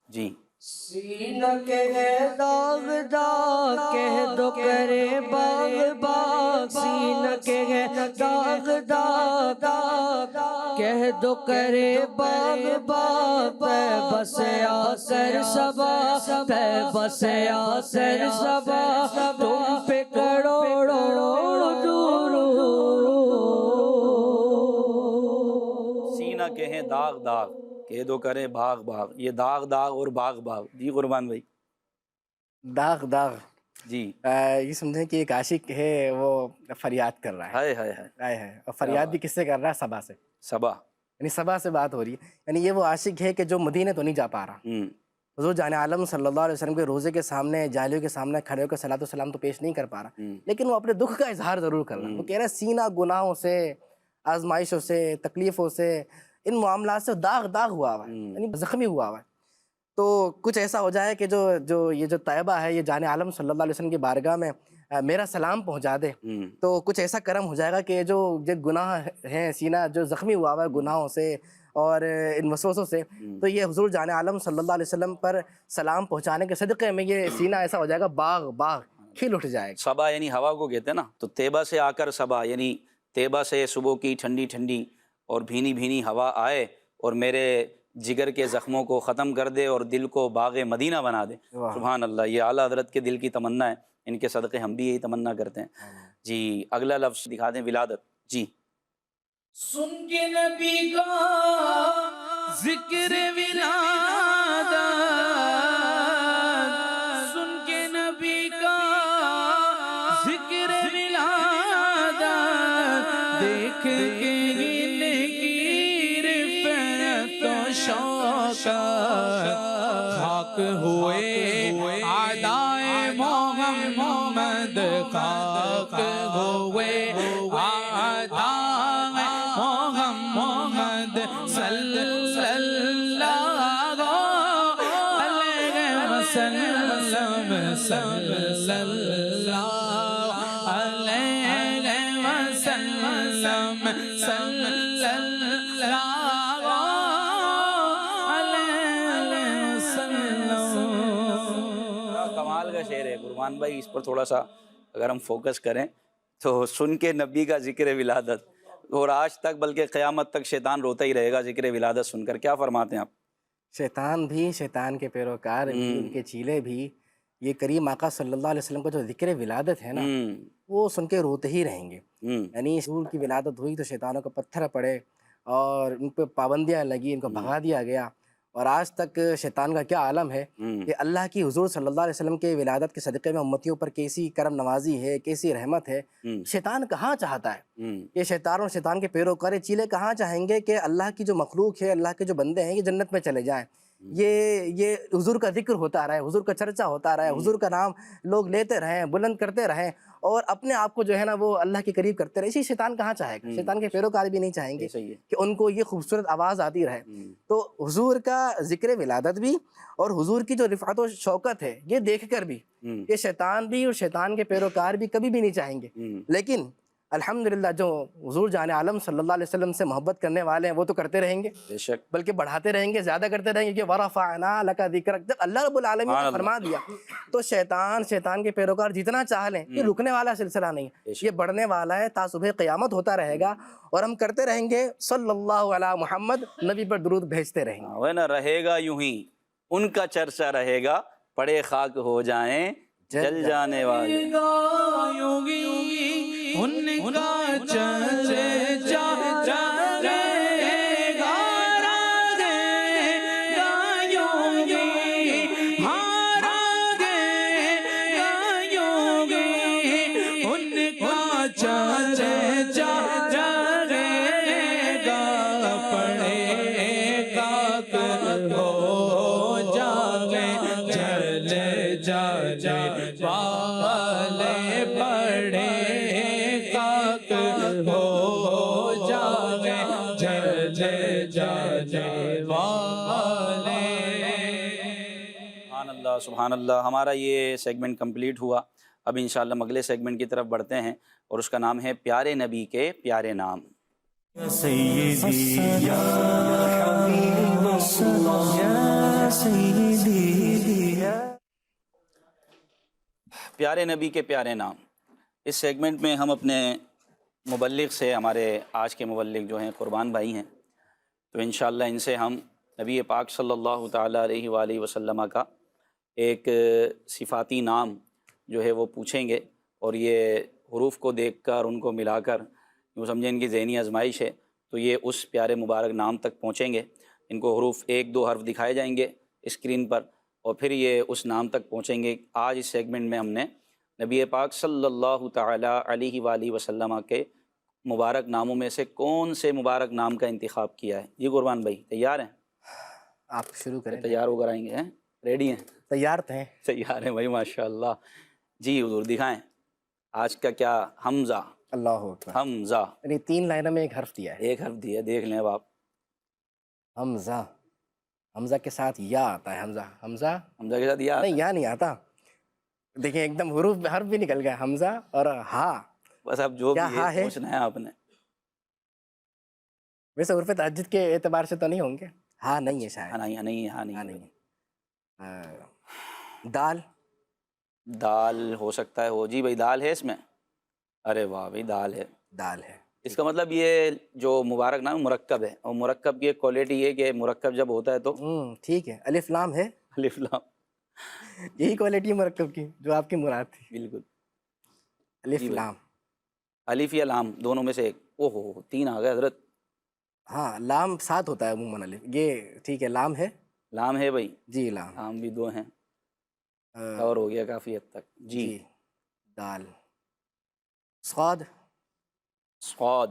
جی سینہ کے ہے داغ داغ کہہ دو کرے باغ باغ. سینہ کے ہے داغ داغ کہہ دو کرے باغ باغ. پہ بس آ کر صبا پہ بس آ کر صبا تم پہ کروڑوں درود. سینہ کے ہیں داغ داغ کہہ دو کرے باغ باغ. یہ داغ داغ اور باغ باغ. جی قربان بھائی. داغ داغ جی یہ سمجھیں کہ ایک عاشق ہے وہ فریاد کر رہا ہے. ہائے ہائے ہائے. آئے ہے اور فریاد بھی کس سے کر رہا ہے؟ صبا سے. صبا. یعنی صبا سے بات ہو رہی ہے. یعنی یہ وہ عاشق ہے کہ جو مدینے تو نہیں جا پا رہا. حضور جان عالم صلی اللہ علیہ وسلم کے روزے کے سامنے جاہلیوں کے سامنے کھڑے ہو کر صلاۃ والسلام تو پیش نہیں کر پا رہا، لیکن وہ اپنے دکھ کا اظہار ضرور کر رہا ہے. وہ کہہ رہا ہے سینہ گناہوں سے، آزمائشوں سے، تکلیفوں سے، ان معاملات سے داغ داغ ہوا ہوا ہے، یعنی زخمی ہوا ہوا ہے. تو کچھ ایسا ہو جائے کہ یہ جو طیبہ ہے یہ جان عالم صلی اللہ علیہ وسلم کی بارگاہ میں میرا سلام پہنچا دے، تو کچھ ایسا کرم ہو جائے گا کہ جو گناہ ہیں، سینہ جو زخمی ہوا ہوا ہے گناہوں سے اور ان وسوسوں سے، تو یہ حضور جان عالم صلی اللہ علیہ وسلم پر سلام پہنچانے کے صدقے میں یہ سینہ ایسا ہو جائے گا باغ باغ کھل اٹھ جائے گا. صبا یعنی ہوا کو کہتے ہیں نا، تو طیبہ سے آ کر صبا یعنی طیبہ سے صبح کی ٹھنڈی ٹھنڈی اور بھینی بھینی ہوا آئے اور میرے جگر کے زخموں کو ختم کر دے اور دل کو باغ مدینہ بنا دے. سبحان اللہ. یہ اعلیٰ حضرت کے دل کی تمنا ہے، ان کے صدقے ہم بھی یہی تمنا کرتے ہیں. جی اگلا لفظ دکھا دیں، ولادت. جی سن کے نبی کا ذکر ولادت، سن کے نبی کا ذکر ولادت، دیکھ کے نیکی رفعت و شوکت، خاک ہوئے اعدائے محمد، خاک ہوئے کمال کا شعر ہے قربان بھائی. اس پر تھوڑا سا اگر ہم فوکس کریں تو سن کے نبی کا ذکر ولادت، اور آج تک بلکہ قیامت تک شیطان روتا ہی رہے گا ذکر ولادت سن کر. کیا فرماتے ہیں آپ؟ شیطان بھی، شیطان کے پیروکار بھی، ان کے چیلے بھی، یہ کریم آقا صلی اللہ علیہ وسلم کا جو ذکر ولادت ہے نا وہ سن کے روتے ہی رہیں گے. یعنی حضور کی ولادت ہوئی تو شیطانوں کو پتھر پڑے اور ان پہ پابندیاں لگی، ان کو بھگا دیا گیا. اور آج تک شیطان کا کیا عالم ہے کہ اللہ کی حضور صلی اللہ علیہ وسلم کے ولادت کے صدقے میں امتیوں پر کیسی کرم نوازی ہے، کیسی رحمت ہے. شیطان کہاں چاہتا ہے، یہ شیطان اور شیطان کے پیروکار چیلے کہاں چاہیں گے کہ اللہ کی جو مخلوق ہے، اللہ کے جو بندے ہیں یہ جنت میں چلے جائیں. یہ حضور کا ذکر ہوتا رہے، حضور کا چرچا ہوتا رہے، حضور کا نام لوگ لیتے رہیں، بلند کرتے رہیں اور اپنے آپ کو جو ہے نا وہ اللہ کے قریب کرتے رہے. اسی شیطان کہاں چاہے گا؟ شیطان کے پیروکار بھی نہیں چاہیں گے کہ ان کو یہ خوبصورت آواز آتی رہے. تو حضور کا ذکر ولادت بھی اور حضور کی جو رفعت و شوکت ہے یہ دیکھ کر بھی یہ شیطان بھی اور شیطان کے پیروکار بھی کبھی بھی نہیں چاہیں گے. لیکن الحمدللہ جو حضور جان عالم صلی اللہ علیہ وسلم سے محبت کرنے والے ہیں وہ تو کرتے رہیں گے، بے شک، بلکہ بڑھاتے رہیں گے، زیادہ کرتے رہیں گے. کہ وَرَفَعْنَا لَكَ ذِكْرَكَ جب اللہ رب العالمین نے فرما دیا تو شیطان کے پیروکار جتنا چاہ لیں، یہ رکنے والا سلسلہ نہیں ہے، یہ بڑھنے والا ہے تا صبح قیامت ہوتا رہے گا. اور ہم کرتے رہیں گے صلی اللہ علی محمد، نبی پر درود بھیجتے رہیں گے. وہ نا رہے گا یوں ہی ان کا چرچا رہے گا، پڑے خاک ہو جائیں جل جانے والے. ان کا چلے جا رہے گا، رہے گا یوں گی، ہاں رہے گا یوں گی. ان کا چلے جا رہے گا، پڑے خاک ہو جائیں جل جانے والے، پڑے خاک ہو جائیں جل جانے والے. سبحان اللہ سبحان اللہ. ہمارا یہ سیگمنٹ کمپلیٹ ہوا. اب انشاءاللہ ہم اگلے سیگمنٹ کی طرف بڑھتے ہیں اور اس کا نام ہے پیارے نبی کے پیارے نام. پیارے نبی کے پیارے نام. اس سیگمنٹ میں ہم اپنے مبلغ سے، ہمارے آج کے مبلغ جو ہیں قربان بھائی ہیں، تو انشاءاللہ ان سے ہم نبی پاک صلی اللہ تعالیٰ علیہ وآلہ وسلم کا ایک صفاتی نام جو ہے وہ پوچھیں گے، اور یہ حروف کو دیکھ کر ان کو ملا کر یوں سمجھیں ان کی ذہنی آزمائش ہے، تو یہ اس پیارے مبارک نام تک پہنچیں گے. ان کو حروف 1-2 حرف دکھائے جائیں گے اسکرین پر، اور پھر یہ اس نام تک پہنچیں گے. آج اس سیگمنٹ میں ہم نے نبی پاک صلی اللہ تعالیٰ علیہ وآلہ وسلم کے مبارک ناموں میں سے کون سے مبارک نام کا انتخاب کیا ہے. جی قربان بھائی تیار ہیں؟ آپ شروع کریں. تیار ہو کر آئیں گے؟ ریڈی ہیں؟ تیار تو ہیں. تیار ہیں بھائی، ماشاء اللہ. جی حضور دکھائیں آج کا کیا. حمزہ. اللہ اکبر. حمزہ. یعنی 3 لائنوں میں ایک حرف دیا ہے. ایک حرف دیا، دیکھ لیں اب آپ. حمزہ. حمزہ کے ساتھ یا آتا ہے. حمزہ. حمزہ. حمزہ کے ساتھ یا نہیں، یا نہیں آتا. دیکھیں ایک دم حروف حرف بھی نکل گیا. حمزہ اور ہا. بس اب جو کیا بھی ہا ہے ہے؟ پوچھنا ہے آپ نے. ویسے عرف تہجد کے اعتبار سے تو نہیں ہوں گے. ہاں نہیں ہے شاید. ہاں نہیں، ہاں ہاں نہیں. نہیں ہے. دال. دال ہو سکتا ہے ہو. جی بھائی دال ہے اس میں. ارے واہ بھائی دال ہے. دال ہے. اس کا مطلب یہ جو مبارک نام مرکب ہے، اور مرکب کی ایک کوالٹی یہ کہ مرکب جب ہوتا ہے تو ٹھیک ہے. الف لام ہے. الف لام. یہی کوالٹی مرکب کی جو آپ کی مراد تھی. بالکل. الف جی بھائی. لام. الف یا لام دونوں میں سے ایک. او ہو 3 آ گئے حضرت. ہاں لام 7 ہوتا ہے عموماً. الف یہ ٹھیک ہے. لام ہے. لام ہے بھائی. جی لام. لام بھی 2 ہیں اور ہو گیا کافی حد تک. جی. دال. صاد. صاد.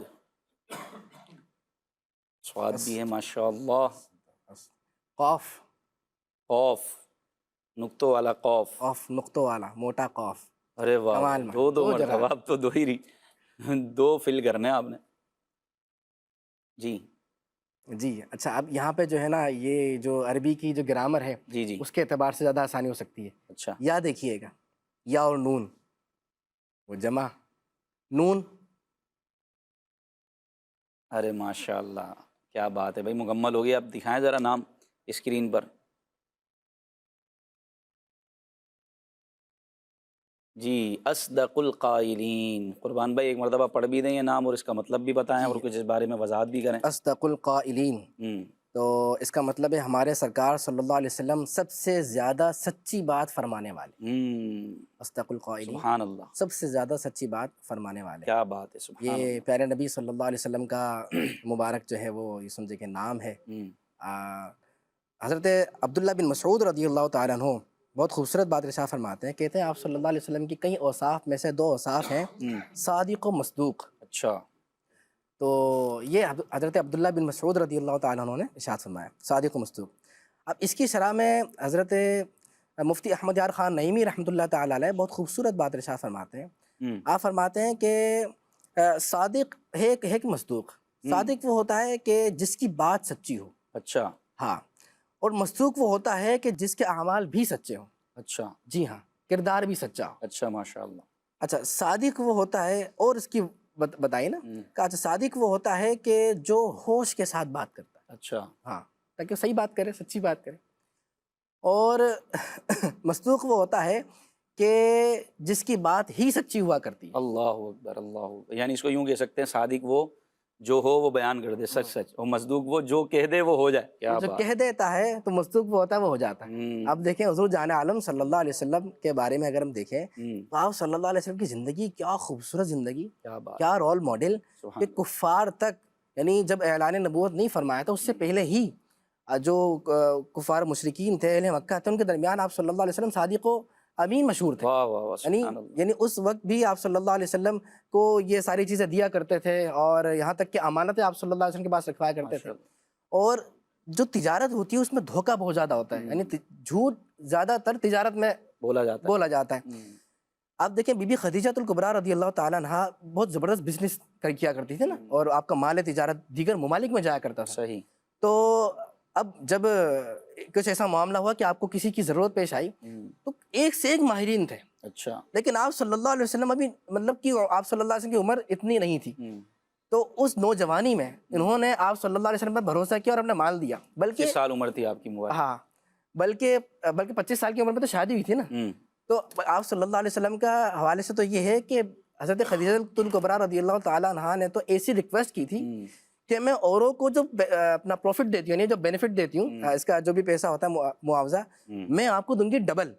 صاد بھی ہے ماشاء اللہ. قاف. قوف نقطوں والا قوف. قاف نقطوں والا موٹا قاف. ارے واہ کمال. 2 مرتبہ. اب تو 2 ہی 2 فل کرنے ہیں آپ نے. جی جی اچھا. اب یہاں پہ جو ہے نا یہ جو عربی کی جو گرامر ہے جی. اس کے اعتبار سے زیادہ آسانی ہو سکتی ہے. اچھا. یا دیکھیے گا یا اور نون وہ جمع. نون. ارے ماشاء اللہ کیا بات ہے بھائی، مکمل ہو گیا. اب دکھائیں ذرا نام اسکرین پر. جی اصدق القائلین. قربان بھائی ایک مرتبہ پڑھ بھی دیں یہ نام اور اس کا مطلب بھی بتائیں اور کچھ اس بارے میں وضاحت بھی کریں. اصدق القائلین. تو اس کا مطلب ہے ہمارے سرکار صلی اللہ علیہ وسلم سب سے زیادہ سچی بات فرمانے والے. اصدق القائلین. سبحان اللہ. سب سے زیادہ سچی بات فرمانے والے. کیا بات ہے. سبحان اللہ. یہ پیارے نبی صلی اللہ علیہ وسلم کا مبارک جو ہے وہ یہ سمجھے کہ نام ہے. حضرت عبداللہ بن مسعود رضی اللہ تعالیٰ عنہ بہت خوبصورت بات ارشاد فرماتے ہیں. کہتے ہیں آپ صلی اللہ علیہ وسلم کی کئی اوصاف میں سے 2 اوصاف ہیں صادق و مصدوق. اچھا. تو یہ حضرت عبداللہ بن مسعود رضی اللہ تعالیٰ عنہ نے ارشاد فرمایا صادق و مصدوق. اب اس کی شرح میں حضرت مفتی احمد یار خان نعیمی رحمۃ اللہ تعالیٰ علیہ بہت خوبصورت بات ارشاد فرماتے ہیں. آپ فرماتے ہیں کہ صادق ہے کہ مصدوق. صادق وہ ہوتا ہے کہ جس کی بات سچی ہو. اچھا. ہاں. اور مصدوق وہ ہوتا ہے کہ جس کے اعمال بھی سچے ہوں. اچھا. جی ہاں کردار بھی سچا ہو. اچھا ماشاء اللہ. اچھا صادق وہ ہوتا ہے اور اس کی بتائیے نا کہ اچھا صادق وہ ہوتا ہے کہ جو ہوش کے ساتھ بات کرتا ہے. اچھا. ہاں تاکہ صحیح بات کرے سچی بات کرے. اور مصدوق وہ ہوتا ہے کہ جس کی بات ہی سچی ہوا کرتی ہے. اللہ اکبر. اللہ اکبر. یعنی اس کو یوں کہہ سکتے ہیں صادق وہ جو ہو وہ بیان کر دے سچ سچ، اور مصدوق وہ جو کہہ دے وہ ہو جائے. کیا جو بات. کہہ دیتا ہے تو مصدوق وہ ہوتا ہے وہ ہو جاتا ہے. اب دیکھیں حضور جان عالم صلی اللہ علیہ وسلم کے بارے میں اگر ہم دیکھیں تو آپ صلی اللہ علیہ وسلم کی زندگی کیا خوبصورت زندگی، کیا بات. کیا رول ماڈل کہ کفار تک یعنی جب اعلان نبوت نہیں فرمایا تھا اس سے پہلے ہی جو کفار مشرکین تھے اہل مکہ تھے ان کے درمیان آپ صلی اللہ علیہ وسلم صادق و امین مشہور تھے. واہ واہ واہ. سبحان اللہ. یعنی اس وقت بھی آپ صلی اللہ علیہ وسلم کو یہ ساری چیزیں دیا کرتے تھے اور یہاں تک کہ امانتیں آپ صلی اللہ علیہ وسلم کے پاس رکھوایا کرتے تھے. اور جو تجارت ہوتی ہے اس میں دھوکہ بہت زیادہ ہوتا ہے. یعنی جھوٹ زیادہ تر تجارت میں بولا جاتا ہے. آپ دیکھیں بی بی خدیجہ الکبریٰ رضی اللہ تعالیٰ عنہا بہت زبردست بزنس کیا کرتی تھی نا، اور آپ کا مال تجارت دیگر ممالک میں جایا کرتا تھا. صحیح. تو اب جب کچھ ایسا معاملہ ہوا کہ آپ کو کسی کی ضرورت پیش آئی تو ایک سے ایک ماہرین تھے. اچھا. لیکن آپ صلی اللہ علیہ وسلم ابھی مطلب کہ آپ صلی اللہ علیہ وسلم کی عمر اتنی نہیں تھی. تو اس نوجوانی میں انہوں نے آپ صلی اللہ علیہ وسلم پر بھروسہ کیا اور اپنا مال دیا، بلکہ 25 سال عمر تھی آپ کی مبارک. ہاں بلکہ 25 سال کی عمر میں تو شادی ہوئی تھی نا. تو آپ صلی اللہ علیہ وسلم کا حوالے سے تو یہ ہے کہ حضرت خدیجہ الکبریٰ رضی اللہ تعالیٰ عنہا نے تو ایسی ریکویسٹ کی تھی کہ میں اوروں کو جو اپنا پروفٹ دیتی ہوں یعنی جو بینیفٹ دیتی ہوں، اس کا جو بھی پیسہ ہوتا ہے معاوضہ، میں آپ کو دوں گی ڈبل.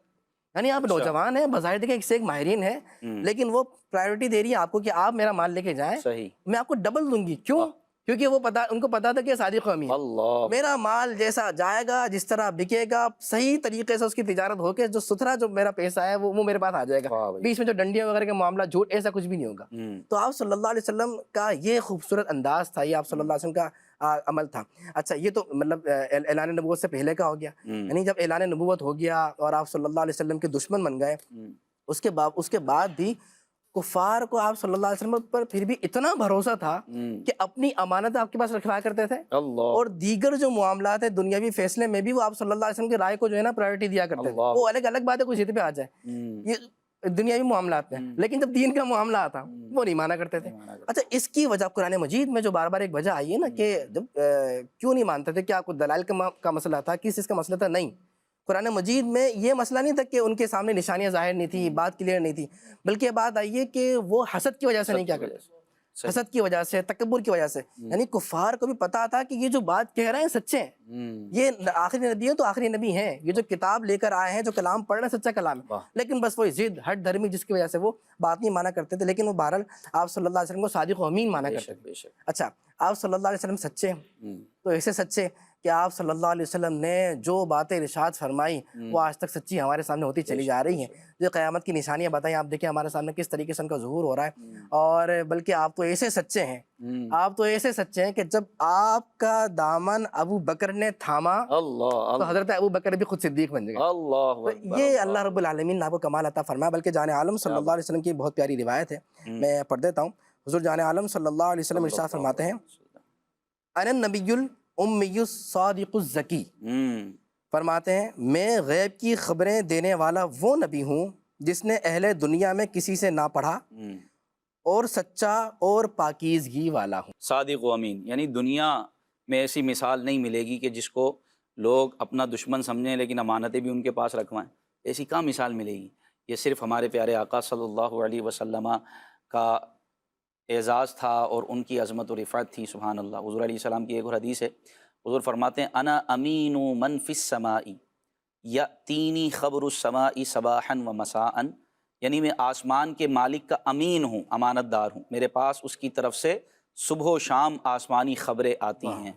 یعنی آپ نوجوان ہیں، بظاہر دیکھیں ایک سے ایک ماہرین ہیں، لیکن وہ پرائیورٹی دے رہی ہے آپ کو کہ آپ میرا مال لے کے جائیں، صحیح. میں آپ کو ڈبل دوں گی. کیوں؟ کیونکہ وہ ان کو پتا تھا کہ صادق قومی ہے. اللہ. میرا مال جیسا جائے گا، جس طرح بکے گا، صحیح طریقے سے اس کی تجارت ہو کے جو ستھرا جو میرا پیسہ ہے وہ میرے پاس آ جائے گا. بیچ میں جو ڈنڈیاں وغیرہ کے معاملہ، جھوٹ، ایسا کچھ بھی نہیں ہوگا. تو آپ صلی اللہ علیہ وسلم کا یہ خوبصورت انداز تھا، یہ آپ صلی اللہ علیہ وسلم کا عمل تھا. اچھا، یہ تو مطلب اعلان نبوت سے پہلے کا ہو گیا. یعنی جب اعلان نبوت ہو گیا اور آپ صلی اللہ علیہ وسلم کے دشمن بن گئے، اس کے بعد بھی کفار کو آپ صلی اللہ علیہ وسلم پر پھر بھی اتنا بھروسہ تھا کہ اپنی امانت آپ کے پاس رکھوایا کرتے تھے. اور دیگر جو معاملات ہیں دنیاوی فیصلے میں بھی وہ آپ صلی اللہ علیہ وسلم کی رائے کو جو ہے نا پرائیورٹی دیا کرتے تھے. وہ الگ بات ہے، کوئی ضد پہ آ جائے، یہ دنیاوی معاملات میں. لیکن جب دین کا معاملہ آتا وہ نہیں مانا کرتے تھے. اچھا، اس کی وجہ قرآن مجید میں جو بار بار ایک وجہ آئی ہے نا کہ جب کیوں نہیں مانتے تھے، کیا کوئی دلائل کا مسئلہ تھا، کس چیز کا مسئلہ تھا؟ نہیں، قرآن مجید میں یہ مسئلہ نہیں تھا کہ ان کے سامنے نشانیاں ظاہر نہیں تھی، بات کلیئر نہیں تھی، بلکہ یہ بات آئی ہے کہ وہ حسد کی وجہ سے نہیں کیا کرتے، حسد کی وجہ سے، تکبر کی وجہ سے. یعنی کفار کو بھی پتا تھا کہ یہ جو بات کہہ رہے ہیں سچے ہیں، یہ آخری نبی ہیں تو آخری نبی ہیں، یہ جو کتاب لے کر آئے ہیں، جو کلام پڑھ رہے ہیں سچا کلام ہے. لیکن بس وہی ضد، ہٹ دھرمی، جس کی وجہ سے وہ بات نہیں مانا کرتے تھے. لیکن وہ بہرحال آپ صلی اللہ علیہ وسلم کو صادق و امین مانا کرتے تھے. اچھا، آپ صلی اللہ علیہ وسلم سچے ہیں تو ایسے سچے کہ آپ صلی اللہ علیہ وسلم نے جو باتیں ارشاد فرمائی وہ آج تک سچی ہمارے سامنے ہوتی چلی جا رہی ہیں. جو قیامت کی نشانیاں بتائیں، آپ دیکھیں ہمارے سامنے کس طریقے سے ان کا ظہور ہو رہا ہے. اور بلکہ آپ تو ایسے سچے ہیں، آپ تو ایسے سچے ہیں کہ جب آپ کا دامن ابو بکر نے تھاما تو حضرت ابو بکر بھی خود صدیق بن گئے. یہ اللہ رب العالمین نے آپ کو کمال عطا فرمایا. بلکہ جان عالم صلی اللہ علیہ وسلم کی بہت پیاری روایت ہے، میں پڑھ دیتا ہوں. حضور جان عالم صلی اللہ علیہ وسلم ارشاد فرماتے ہیں، انا النبی امی الصادق الزکی، فرماتے ہیں میں غیب کی خبریں دینے والا وہ نبی ہوں جس نے اہل دنیا میں کسی سے نہ پڑھا اور سچا اور پاکیزگی والا ہوں. صادق و امین، یعنی دنیا میں ایسی مثال نہیں ملے گی کہ جس کو لوگ اپنا دشمن سمجھیں لیکن امانتیں بھی ان کے پاس رکھوائیں. ایسی کہاں مثال ملے گی؟ یہ صرف ہمارے پیارے آقا صلی اللہ علیہ وسلم کا اعزاز تھا اور ان کی عظمت و رفعت تھی. سبحان اللہ. حضور علیہ السلام کی ایک اور حدیث ہے، حضور فرماتے ہیں انا امین من فی السماء یاتینی خبر السماء صباحا و مساء، یعنی میں آسمان کے مالک کا امین ہوں، امانت دار ہوں، میرے پاس اس کی طرف سے صبح و شام آسمانی خبریں آتی ہیں.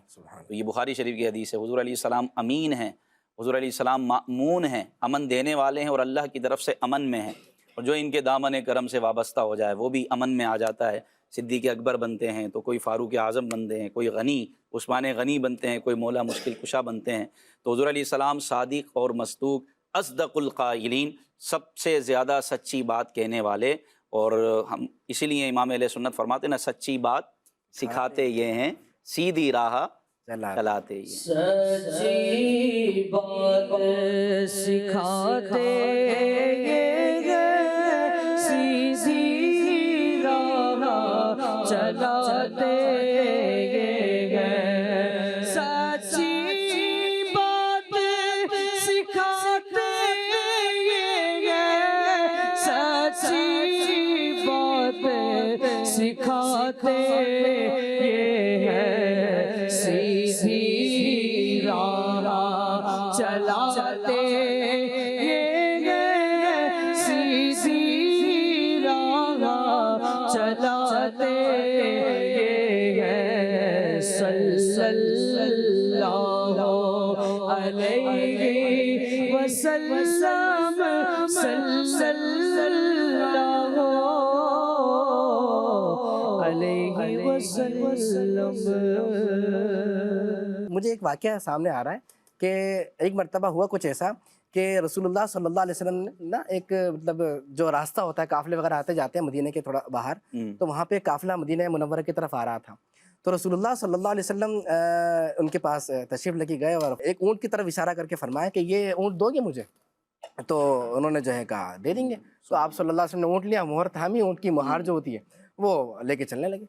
تو یہ بخاری شریف کی حدیث ہے. حضور علیہ السلام امین ہیں، حضور علیہ السلام مأمون ہیں، امن دینے والے ہیں اور اللہ کی طرف سے امن میں ہیں. اور جو ان کے دامن کرم سے وابستہ ہو جائے وہ بھی امن میں آ جاتا ہے. صدیق اکبر بنتے ہیں تو کوئی فاروق اعظم بنتے ہیں، کوئی غنی عثمان غنی بنتے ہیں، کوئی مولا مشکل کشا بنتے ہیں. تو حضور علیہ السلام صادق اور مصدوق، اصدق القائلین، سب سے زیادہ سچی بات کہنے والے. اور ہم اسی لیے امام اہل سنت فرماتے ہیں نا، سچی بات سکھاتے یہ ہیں، سیدھی راہ چلاتے یہ. سچی بات سکھاتے چلاتے ہیں، سچی بات سکھاتے ہیں، سچی بات سکھاتے ہیں، سیدھی راہ چلاتے ہیں، سیدھی راہ چلاتے ہیں. صلی اللہ علیہ وسلم، صلی اللہ علیہ وسلم. مجھے ایک واقعہ سامنے آ رہا ہے کہ ایک مرتبہ ہوا کچھ ایسا کہ رسول اللہ صلی اللہ علیہ وسلم نے نا ایک مطلب جو راستہ ہوتا ہے، قافلے وغیرہ آتے جاتے ہیں مدینہ کے تھوڑا باہر، تو وہاں پہ قافلہ مدینہ منورہ کی طرف آ رہا تھا. تو رسول اللہ صلی اللہ علیہ وسلم ان کے پاس تشریف لے کے گئے اور ایک اونٹ کی طرف اشارہ کر کے فرمایا کہ یہ اونٹ دو گے مجھے؟ تو انہوں نے جو ہے کہا دے دیں گے. تو آپ صلی اللہ علیہ وسلم نے اونٹ لیا، مہر تھامی، اونٹ کی مہار جو ہوتی ہے وہ لے کے چلنے لگے.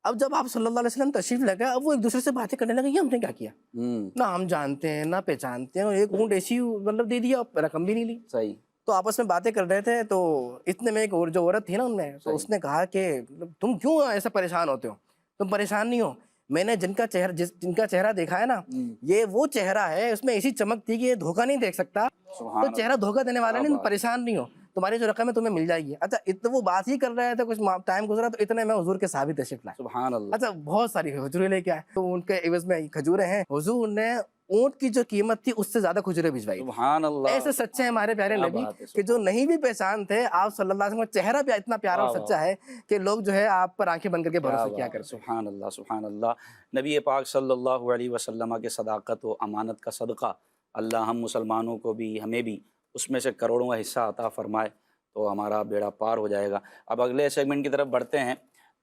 اب جب آپ صلی اللہ علیہ وسلم تشریف لے گئے، اب وہ ایک دوسرے سے باتیں کرنے لگے، یہ ہم نے کیا کیا، نہ ہم جانتے ہیں نہ پہچانتے ہیں، اور ایک اونٹ ایسی مطلب دے دیا، رقم بھی نہیں لی. صحیح. تو آپس میں باتیں کر رہے تھے، تو اتنے میں ایک اور جو عورت تھی نا ان میں، تو اس نے کہا کہ تم کیوں ایسا پریشان ہوتے ہو، تم پریشان نہیں ہو، میں نے جن کا چہرہ دیکھا ہے نا، یہ وہ چہرہ ہے، اس میں ایسی چمک تھی کہ یہ دھوکہ نہیں دیکھ سکتا، تو چہرہ دھوکہ دینے والا نہیں، پریشان نہیں ہو، تمہاری جو رقم ہے تمہیں مل جائے گی. اچھا اتنا وہ بات ہی کر رہے تھے، کچھ ٹائم گزرا تو اتنے میں حضور کے صحابی تشریف لائے. سبحان اللہ. اچھا بہت ساری کھجوریں لے کے آئے، تو ان کے عوض میں کھجوریں ہیں، حضور نے اونٹ کی جو قیمت تھی اس سے زیادہ کھجوریں بھجوائی. سبحان اللہ. ایسے سچے ہیں ہمارے پیارے نبی کہ جو نہیں بھی پہچان تھے، آپ صلی اللہ علیہ وسلم کا چہرہ بھی اتنا پیارا اور سچا ہے کہ لوگ جو ہے آپ پر آنکھیں بند کر کے بھروسہ کیا کرتے ہیں. سبحان اللہ سبحان اللہ. نبی پاک صلی اللہ علیہ وسلم کے صداقت و امانت کا صدقہ اللہ ہم مسلمانوں کو بھی ہمیں بھی اس میں سے کروڑوں کا حصہ عطا فرمائے تو ہمارا بیڑا پار ہو جائے گا. اب اگلے سیگمنٹ کی طرف بڑھتے ہیں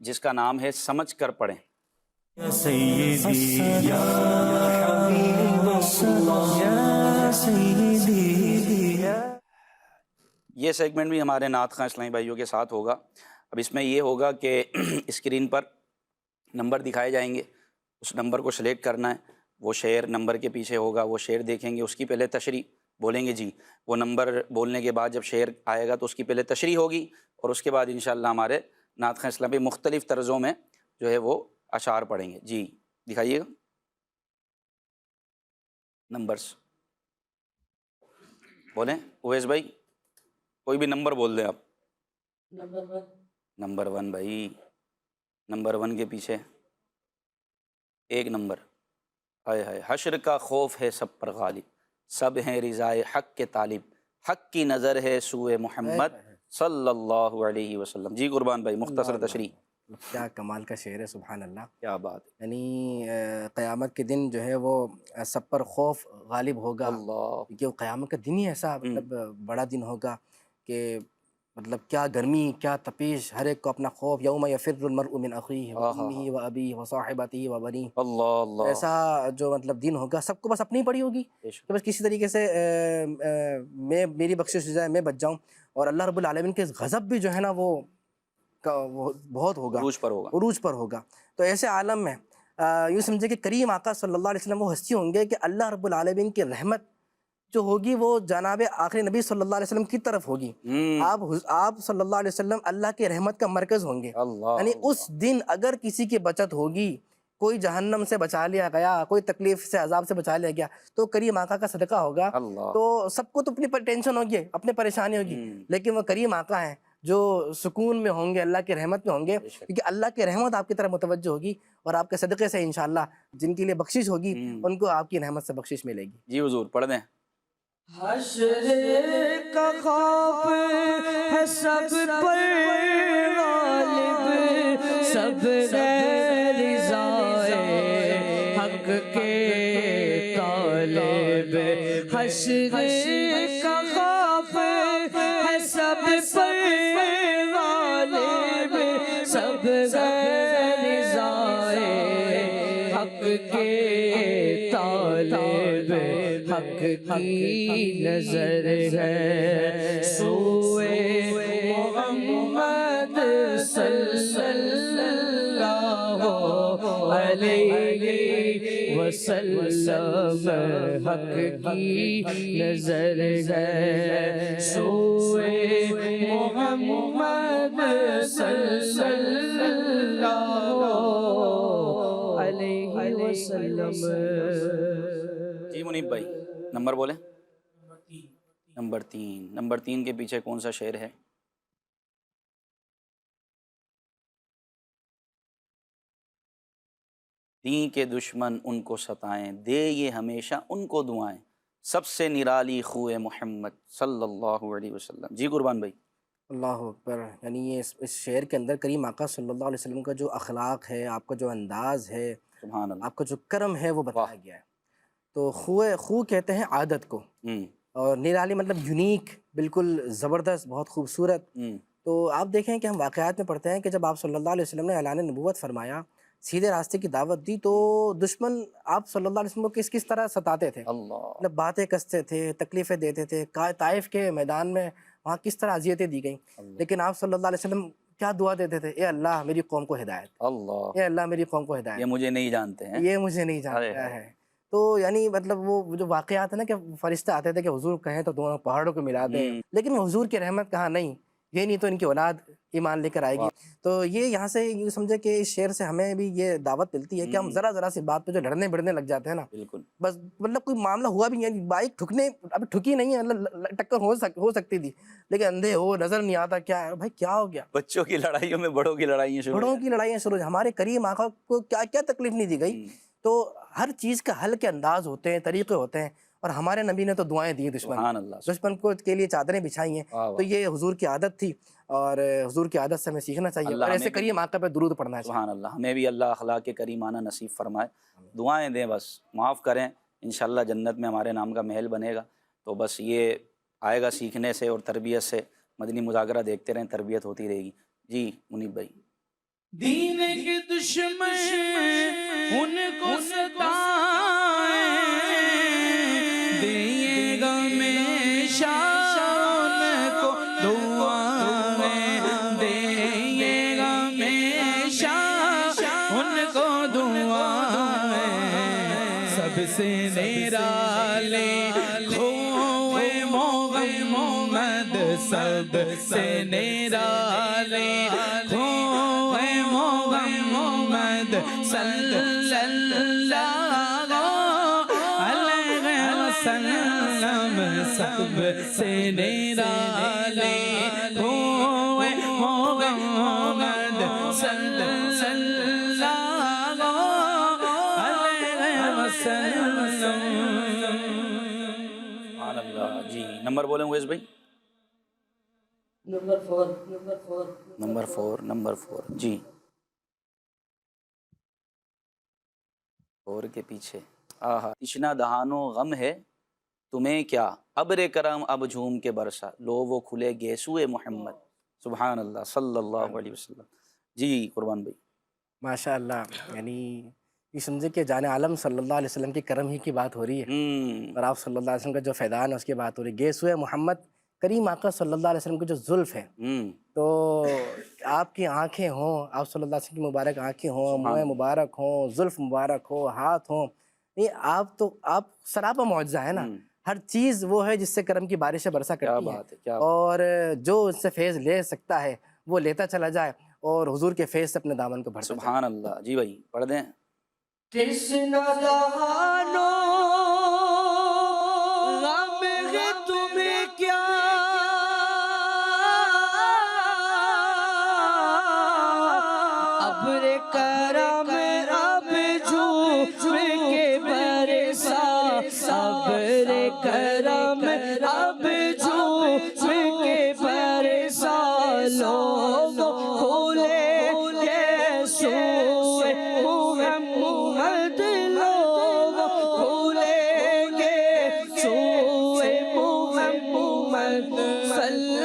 جس کا نام ہے سمجھ کر پڑھیں. یا سیدی یا حبیب اللہ یا سیدی. یہ سیگمنٹ بھی ہمارے نعت خواں اسلامی بھائیوں کے ساتھ ہوگا. اب اس میں یہ ہوگا کہ اسکرین پر نمبر دکھائے جائیں گے، اس نمبر کو سلیکٹ کرنا ہے، وہ شعر نمبر کے پیچھے ہوگا، وہ شعر دیکھیں گے، اس کی پہلے تشریح بولیں گے جی، وہ نمبر بولنے کے بعد جب شعر آئے گا تو اس کی پہلے تشریح ہوگی، اور اس کے بعد انشاءاللہ ہمارے نعت خواں اسلامی مختلف طرزوں میں جو ہے وہ اشعار پڑھیں گے. جی دکھائیے گا نمبرز، بولیں اویس بھائی کوئی بھی نمبر بول دیں آپ. نمبر 1 بھائی، نمبر 1 کے پیچھے ایک نمبر. ہائے ہائے. حشر کا خوف ہے سب پر غالب، سب ہیں رضائے حق کے طالب، حق کی نظر ہے سوئے محمد صلی اللہ علیہ وسلم. جی قربان بھائی مختصر تشریح. کیا کمال کا شعر ہے، سبحان اللہ. کیا بات ہے. یعنی قیامت کے دن جو ہے وہ سب پر خوف غالب ہوگا، اللہ. کیونکہ وہ قیامت کا دن ہی ایسا مطلب بڑا دن ہوگا کہ مطلب کیا گرمی کیا تپیش، ہر ایک کو اپنا خوف. یوم یفر المرء من اخیہ وامہ وابیہ وصاحبتہ وبنیہ. اللہ اللہ. ایسا جو مطلب دن ہوگا، سب کو بس اپنی ہی پڑی ہوگی کہ بس کسی طریقے سے میری بخشش ہو جائے، میں بچ جاؤں. اور اللہ رب العالمین کے غضب بھی جو ہے نا وہ بہت ہوگا، عروج پر ہوگا. تو ایسے عالم میں یوں سمجھے کہ کریم آقا صلی اللہ علیہ وسلم وہ ہستی ہوں گے کہ اللہ رب العالمین کی رحمت جو ہوگی وہ جناب آخری نبی صلی اللہ علیہ وسلم کی طرف ہوگی. آپ صلی اللہ علیہ وسلم اللہ کی رحمت کا مرکز ہوں گے. یعنی اس دن اگر کسی کی بچت ہوگی، کوئی جہنم سے بچا لیا گیا، کوئی تکلیف سے عذاب سے بچا لیا گیا، تو کریم آقا کا صدقہ ہوگا. تو سب کو تو اپنی ٹینشن ہوگی، اپنی پریشانی ہوگی، لیکن وہ کریم آقا ہیں جو سکون میں ہوں گے، اللہ کی رحمت میں ہوں گے، کیونکہ اللہ کی رحمت آپ کی طرف متوجہ ہوگی، اور آپ کے صدقے سے انشاءاللہ جن کے لیے بخشش ہوگی ان کو آپ کی رحمت سے بخشش ملے گی. جی حضور پڑھ دیں. حشر کا خوف ہے سب پر غالب، سب ہے رضائے حق کے طالب. حشر کا خوف ہے سب پر غالب، سب ہے رضائے حق کے طالب. حق کی نظر ہے سوئے محمد صلی اللہ علیہ وسلم. حق کی نظر ہے سوئے محمد صلی اللہ علیہ وسلم. جی منیب بھائی نمبر بولیں. نمبر 3. نمبر 3 کے پیچھے کون سا شعر ہے؟ دین کے دشمن ان کو ستائیں، دے یہ ہمیشہ ان کو دعائیں، سب سے نرالی خوئے محمد صلی اللہ علیہ وسلم. جی قربان بھائی. اللہ اکبر. یعنی یہ اس شعر کے اندر کریم آقا صلی اللہ علیہ وسلم کا جو اخلاق ہے، آپ کا جو انداز ہے، سبحان اللہ، آپ کا جو کرم ہے وہ بتایا گیا ہے. تو خو کہتے ہیں عادت کو، اور نرالی مطلب یونیک، بالکل زبردست، بہت خوبصورت. تو آپ دیکھیں کہ ہم واقعات میں پڑھتے ہیں کہ جب آپ صلی اللہ علیہ وسلم نے اعلان نبوت فرمایا، سیدھے راستے کی دعوت دی، تو دشمن آپ صلی اللہ علیہ وسلم کو کس طرح ستاتے تھے، مطلب باتیں کستے تھے، تکلیفیں دیتے تھے. طائف کے میدان میں وہاں کس طرح اذیتیں دی گئیں، لیکن آپ صلی اللہ علیہ وسلم کیا دعا دیتے تھے؟ اے اللہ میری قوم کو ہدایت، اللہ، اے اللہ میری قوم کو ہدایت، یہ مجھے نہیں جانتے ہیں. یہ مجھے نہیں جانتا ہے. تو یعنی مطلب وہ جو واقعات ہیں نا کہ فرشتے آتے تھے کہ حضور کہیں تو دونوں پہاڑوں کو ملا دیں، لیکن حضور کی رحمت کہاں نہیں، یہ نہیں تو ان کی اولاد ایمان لے کر آئے گی. تو یہ یہاں سے یہ سمجھے کہ اس شعر سے ہمیں بھی یہ دعوت ملتی ہے کہ ہم ذرا سی بات پہ جو لڑنے بڑھنے لگ جاتے ہیں نا، بالکل بس مطلب کوئی معاملہ ہوا بھی نہیں، بائک ٹھکنے ابھی ٹھکی نہیں ہے، مطلب ٹکر ہو سکتی تھی لیکن اندھے ہو نظر نہیں آتا کیا ہے بھائی، کیا ہو گیا. بچوں کی لڑائیوں میں بڑوں کی لڑائیاں شروع. بڑوں کی لڑائیاں شروع. ہمارے کریم آقا کو کیا کیا تکلیف نہیں دی گئی. تو ہر چیز کا حل کے انداز ہوتے ہیں، طریقے ہوتے ہیں، اور ہمارے نبی نے تو دعائیں دی سبحان اللہ. دشمن کو کے لیے چادریں بچھائی ہیں. واہ واہ. تو یہ حضور کی عادت تھی اور حضور کی عادت سے ہمیں سیکھنا چاہیے اللہ اور ایسے ہمیں بھی- کریم آقا پہ درود پڑھنا چاہیے. سبحان اللہ. ہمیں بھی اللہ اخلاق کے کریمانہ نصیب فرمائے. دعائیں دیں، بس معاف کریں، انشاءاللہ جنت میں ہمارے نام کا محل بنے گا. تو بس یہ آئے گا سیکھنے سے اور تربیت سے. مدنی مذاکرہ دیکھتے رہیں، تربیت ہوتی رہے گی. جی منیب بھائی. دین کے دشمن ان کو ستائیں، دیے گا ہمیشہ ان کو دعائیں، دیے گا ہمیشہ ان کو دعائیں. سب سے نرالے کھوئے محمد، سب سے نرالے کھوئے محمد صلی اللہ علیہ وسلم. سب سے نرالے کھوئے محمد صلی اللہ علیہ وسلم. سبحان اللہ. جی نمبر بولیں اویس بھائی. نمبر 4. جی 4 کے پیچھے. تشنا دہانو غم ہے تمہیں کیا، ابر کرم اب جھوم کے برسا، لو وہ کھلے گیسوئے محمد. سبحان اللہ صلی اللہ علیہ وسلم. جی قربان بھائی. ماشاء اللہ. یعنی یہ سمجھے کہ جان عالم صلی اللہ علیہ وسلم کی کرم ہی کی بات ہو رہی ہے، اور آپ صلی اللہ علیہ وسلم کا جو فیضان ہے اس کی بات ہو رہی ہے. گیسوئے محمد کریم آقا صلی اللہ علیہ وسلم کی جو زلف ہے، تو آپ کی آنکھیں ہوں، آپ صلی اللہ علیہ وسلم کی مبارک آنکھیں ہوں، منہ مبارک ہوں، زلف مبارک ہو، ہاتھ ہوں، یہ آپ سراپا معجزہ ہے نا. ہر چیز وہ ہے جس سے کرم کی بارشیں برسا کرتی ہیں، اور جو اس سے فیض لے سکتا ہے وہ لیتا چلا جائے اور حضور کے فیض سے اپنے دامن کو بھرتا جائے. سبحان اللہ. جی بھائی پڑھ دیں. تشنا دہانو غم ہے تمہیں کیا، ابر کرم اب جھوم کے برسا، ابر کرم اب جھوم کے برسا، لوگ کھولے گیسوئے محمد، لوگ کھولیں گے سوئے محمد صلی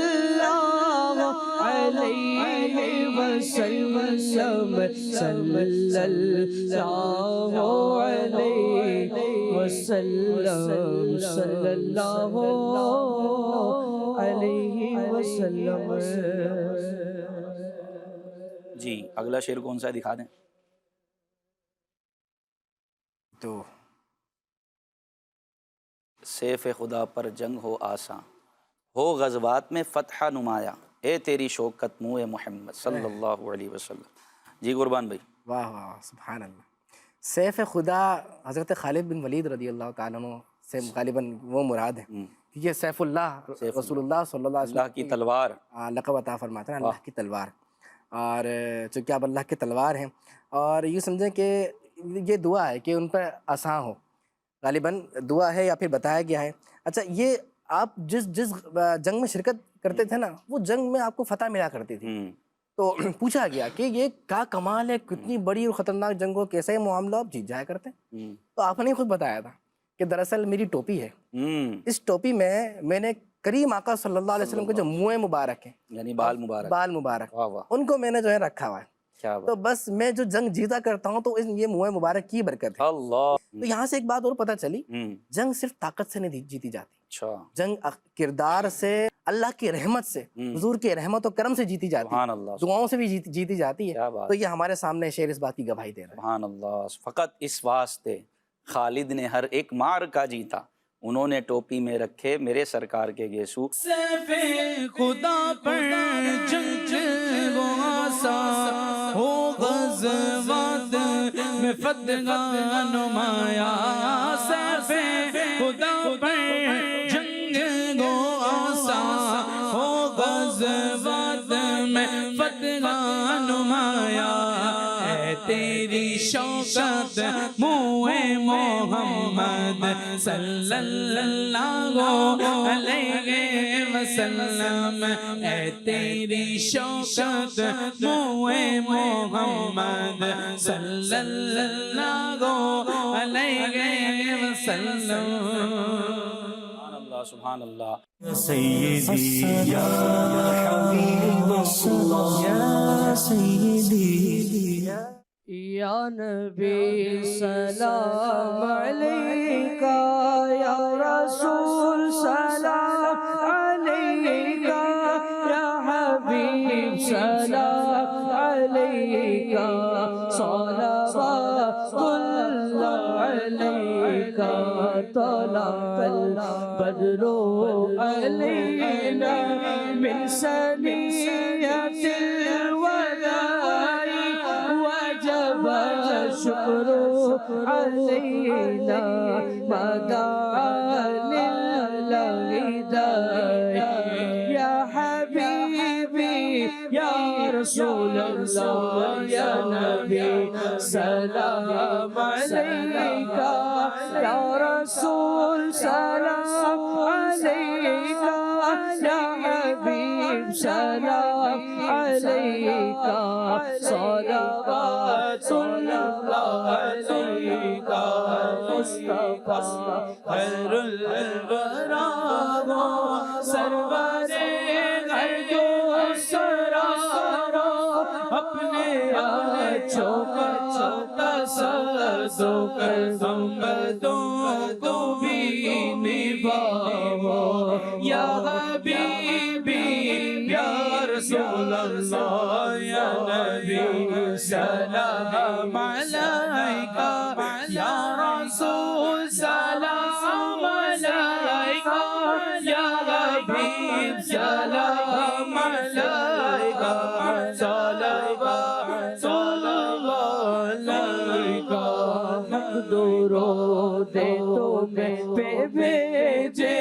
اللہ علیہ وسلم، صلی اللہ علیہ وسلم، صلی اللہ علیہ وسلم. جی اگلا شعر کون سا ہے دکھا دیں. تو سیف خدا پر جنگ ہو آساں، ہو غزوات میں فتح نمایاں، اے تیری شوکت منہ محمد صلی اللہ علیہ وسلم. جی قربان بھائی. واہ واہ سبحان اللہ. سیف خدا حضرت خالد بن ولید رضی اللہ تعالیٰ عنہ سے غالباً وہ مراد ہے، کیونکہ سیف اللہ رسول اللہ صلی اللہ علیہ اللہ کی تلوار، وسلم لقب عطا فرماتے ہیں اللہ کی تلوار، اور چونکہ آپ اللہ کی تلوار ہیں. اور یہ سمجھیں کہ یہ دعا ہے کہ ان پہ آساں ہو، غالباً دعا ہے یا پھر بتایا گیا ہے. اچھا یہ آپ جس جنگ میں شرکت کرتے تھے نا، وہ جنگ میں آپ کو فتح ملا کرتی تھی. تو پوچھا گیا کہ یہ کیا کمال ہے، کتنی بڑی اور خطرناک جنگ ہو، کیسے معاملہ آپ جیت جایا کرتے ہیں. تو آپ نے خود بتایا تھا کہ دراصل میری ٹوپی ہے، اس ٹوپی میں نے کریم آقا صلی اللہ علیہ وسلم کے جو منہ مبارک ہیں، یعنی بال مبارک، ان کو میں نے جو ہے رکھا ہوا ہے. تو بس میں جو جنگ جیتا کرتا ہوں تو یہ منہ مبارک کی برکت ہے. اللہ. تو یہاں سے ایک بات اور پتہ چلی، جنگ صرف طاقت سے نہیں جیتی جاتی، اچھا، جنگ کردار سے، اللہ کی رحمت سے، حضور کے رحمت و کرم سے جیتی جاتی ہے، سبحان اللہ، دعاؤں سے بھی جیتی جاتی ہے۔ کیا بات، تو یہ ہمارے سامنے شعر اس بات کی گواہی دے رہا ہے۔ سبحان اللہ۔ فقط اس واسطے خالد نے ہر ایک مار کا جیتا، انہوں نے ٹوپی میں رکھے میرے سرکار کے گیسو۔ سیف خدا پر جنگ وہ آسا ہو، غزوات میں فتح نمایا۔ سیف خدا پر جنگ وہ آسا ہو، غزوات میں فتح نمایا۔ اے تیری شوکت منہ محمد صلی اللہ علیہ وسلم، اے تیری شوکت منہ محمد صلی اللہ علیہ وسلم۔ سبحان اللہ، سبحان اللہ۔ سیدی یا حبیب اللہ یا سیدی یا نبی سلام علیکہ، یا رسول سلام علیکہ، یا حبیب سلام علیکہ، صلوات اللہ علیکہ، طلع البدر علینا من ثنیۃ الوداع، وجب الشکر علینا ما دعا للہ داعی۔ یا حبیبی یا رسول اللہ یا نبی سلام علیکہ، یا رسول سلام علیکہ، یا حبیب سلام علیکہ، صلوات اللہ علیکہ، مصطفیٰ خیر الورا سرور غرب و سرا، اپنے آنچوں کا تصدق گنبدوں کو بھی نبھاؤ۔ یا حبیبی یا رسول اللہ یا نبی سلام علیکہ، یا رسول سلام علیکہ، یا حبیب سلام علیکہ، صلوات اللہ علیکہ۔ حق درود تمہیں پہ بھیجے،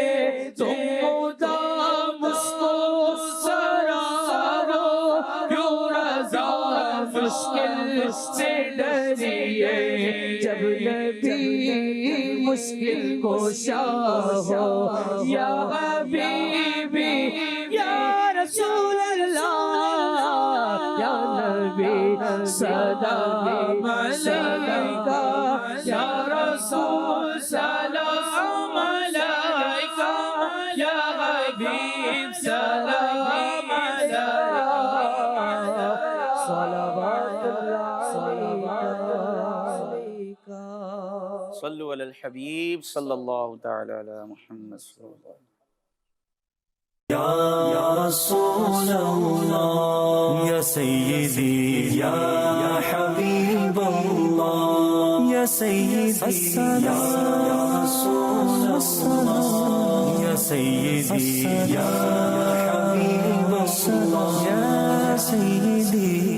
تم مدام اس کو سرارو، کیوں رضا مشکل سے ڈریے، جب نبی مشکل کشا ہو۔ یا حبیبی یا رسول اللہ یا نبی سلام علیکہ، یا رسول سلام علیکہ، یا حبیب سلام علیکہ، صلوات اللہ علیکہ۔ صلو علی الحبیب صلی اللہ تعالی علی محمد صلی اللہ علیہ وسلم۔ یا رسول اللہ یا سیدی یا حبیب اللہ یا سیدی یا رسول اللہ یا سیدی یا حبیب اللہ یا سیدی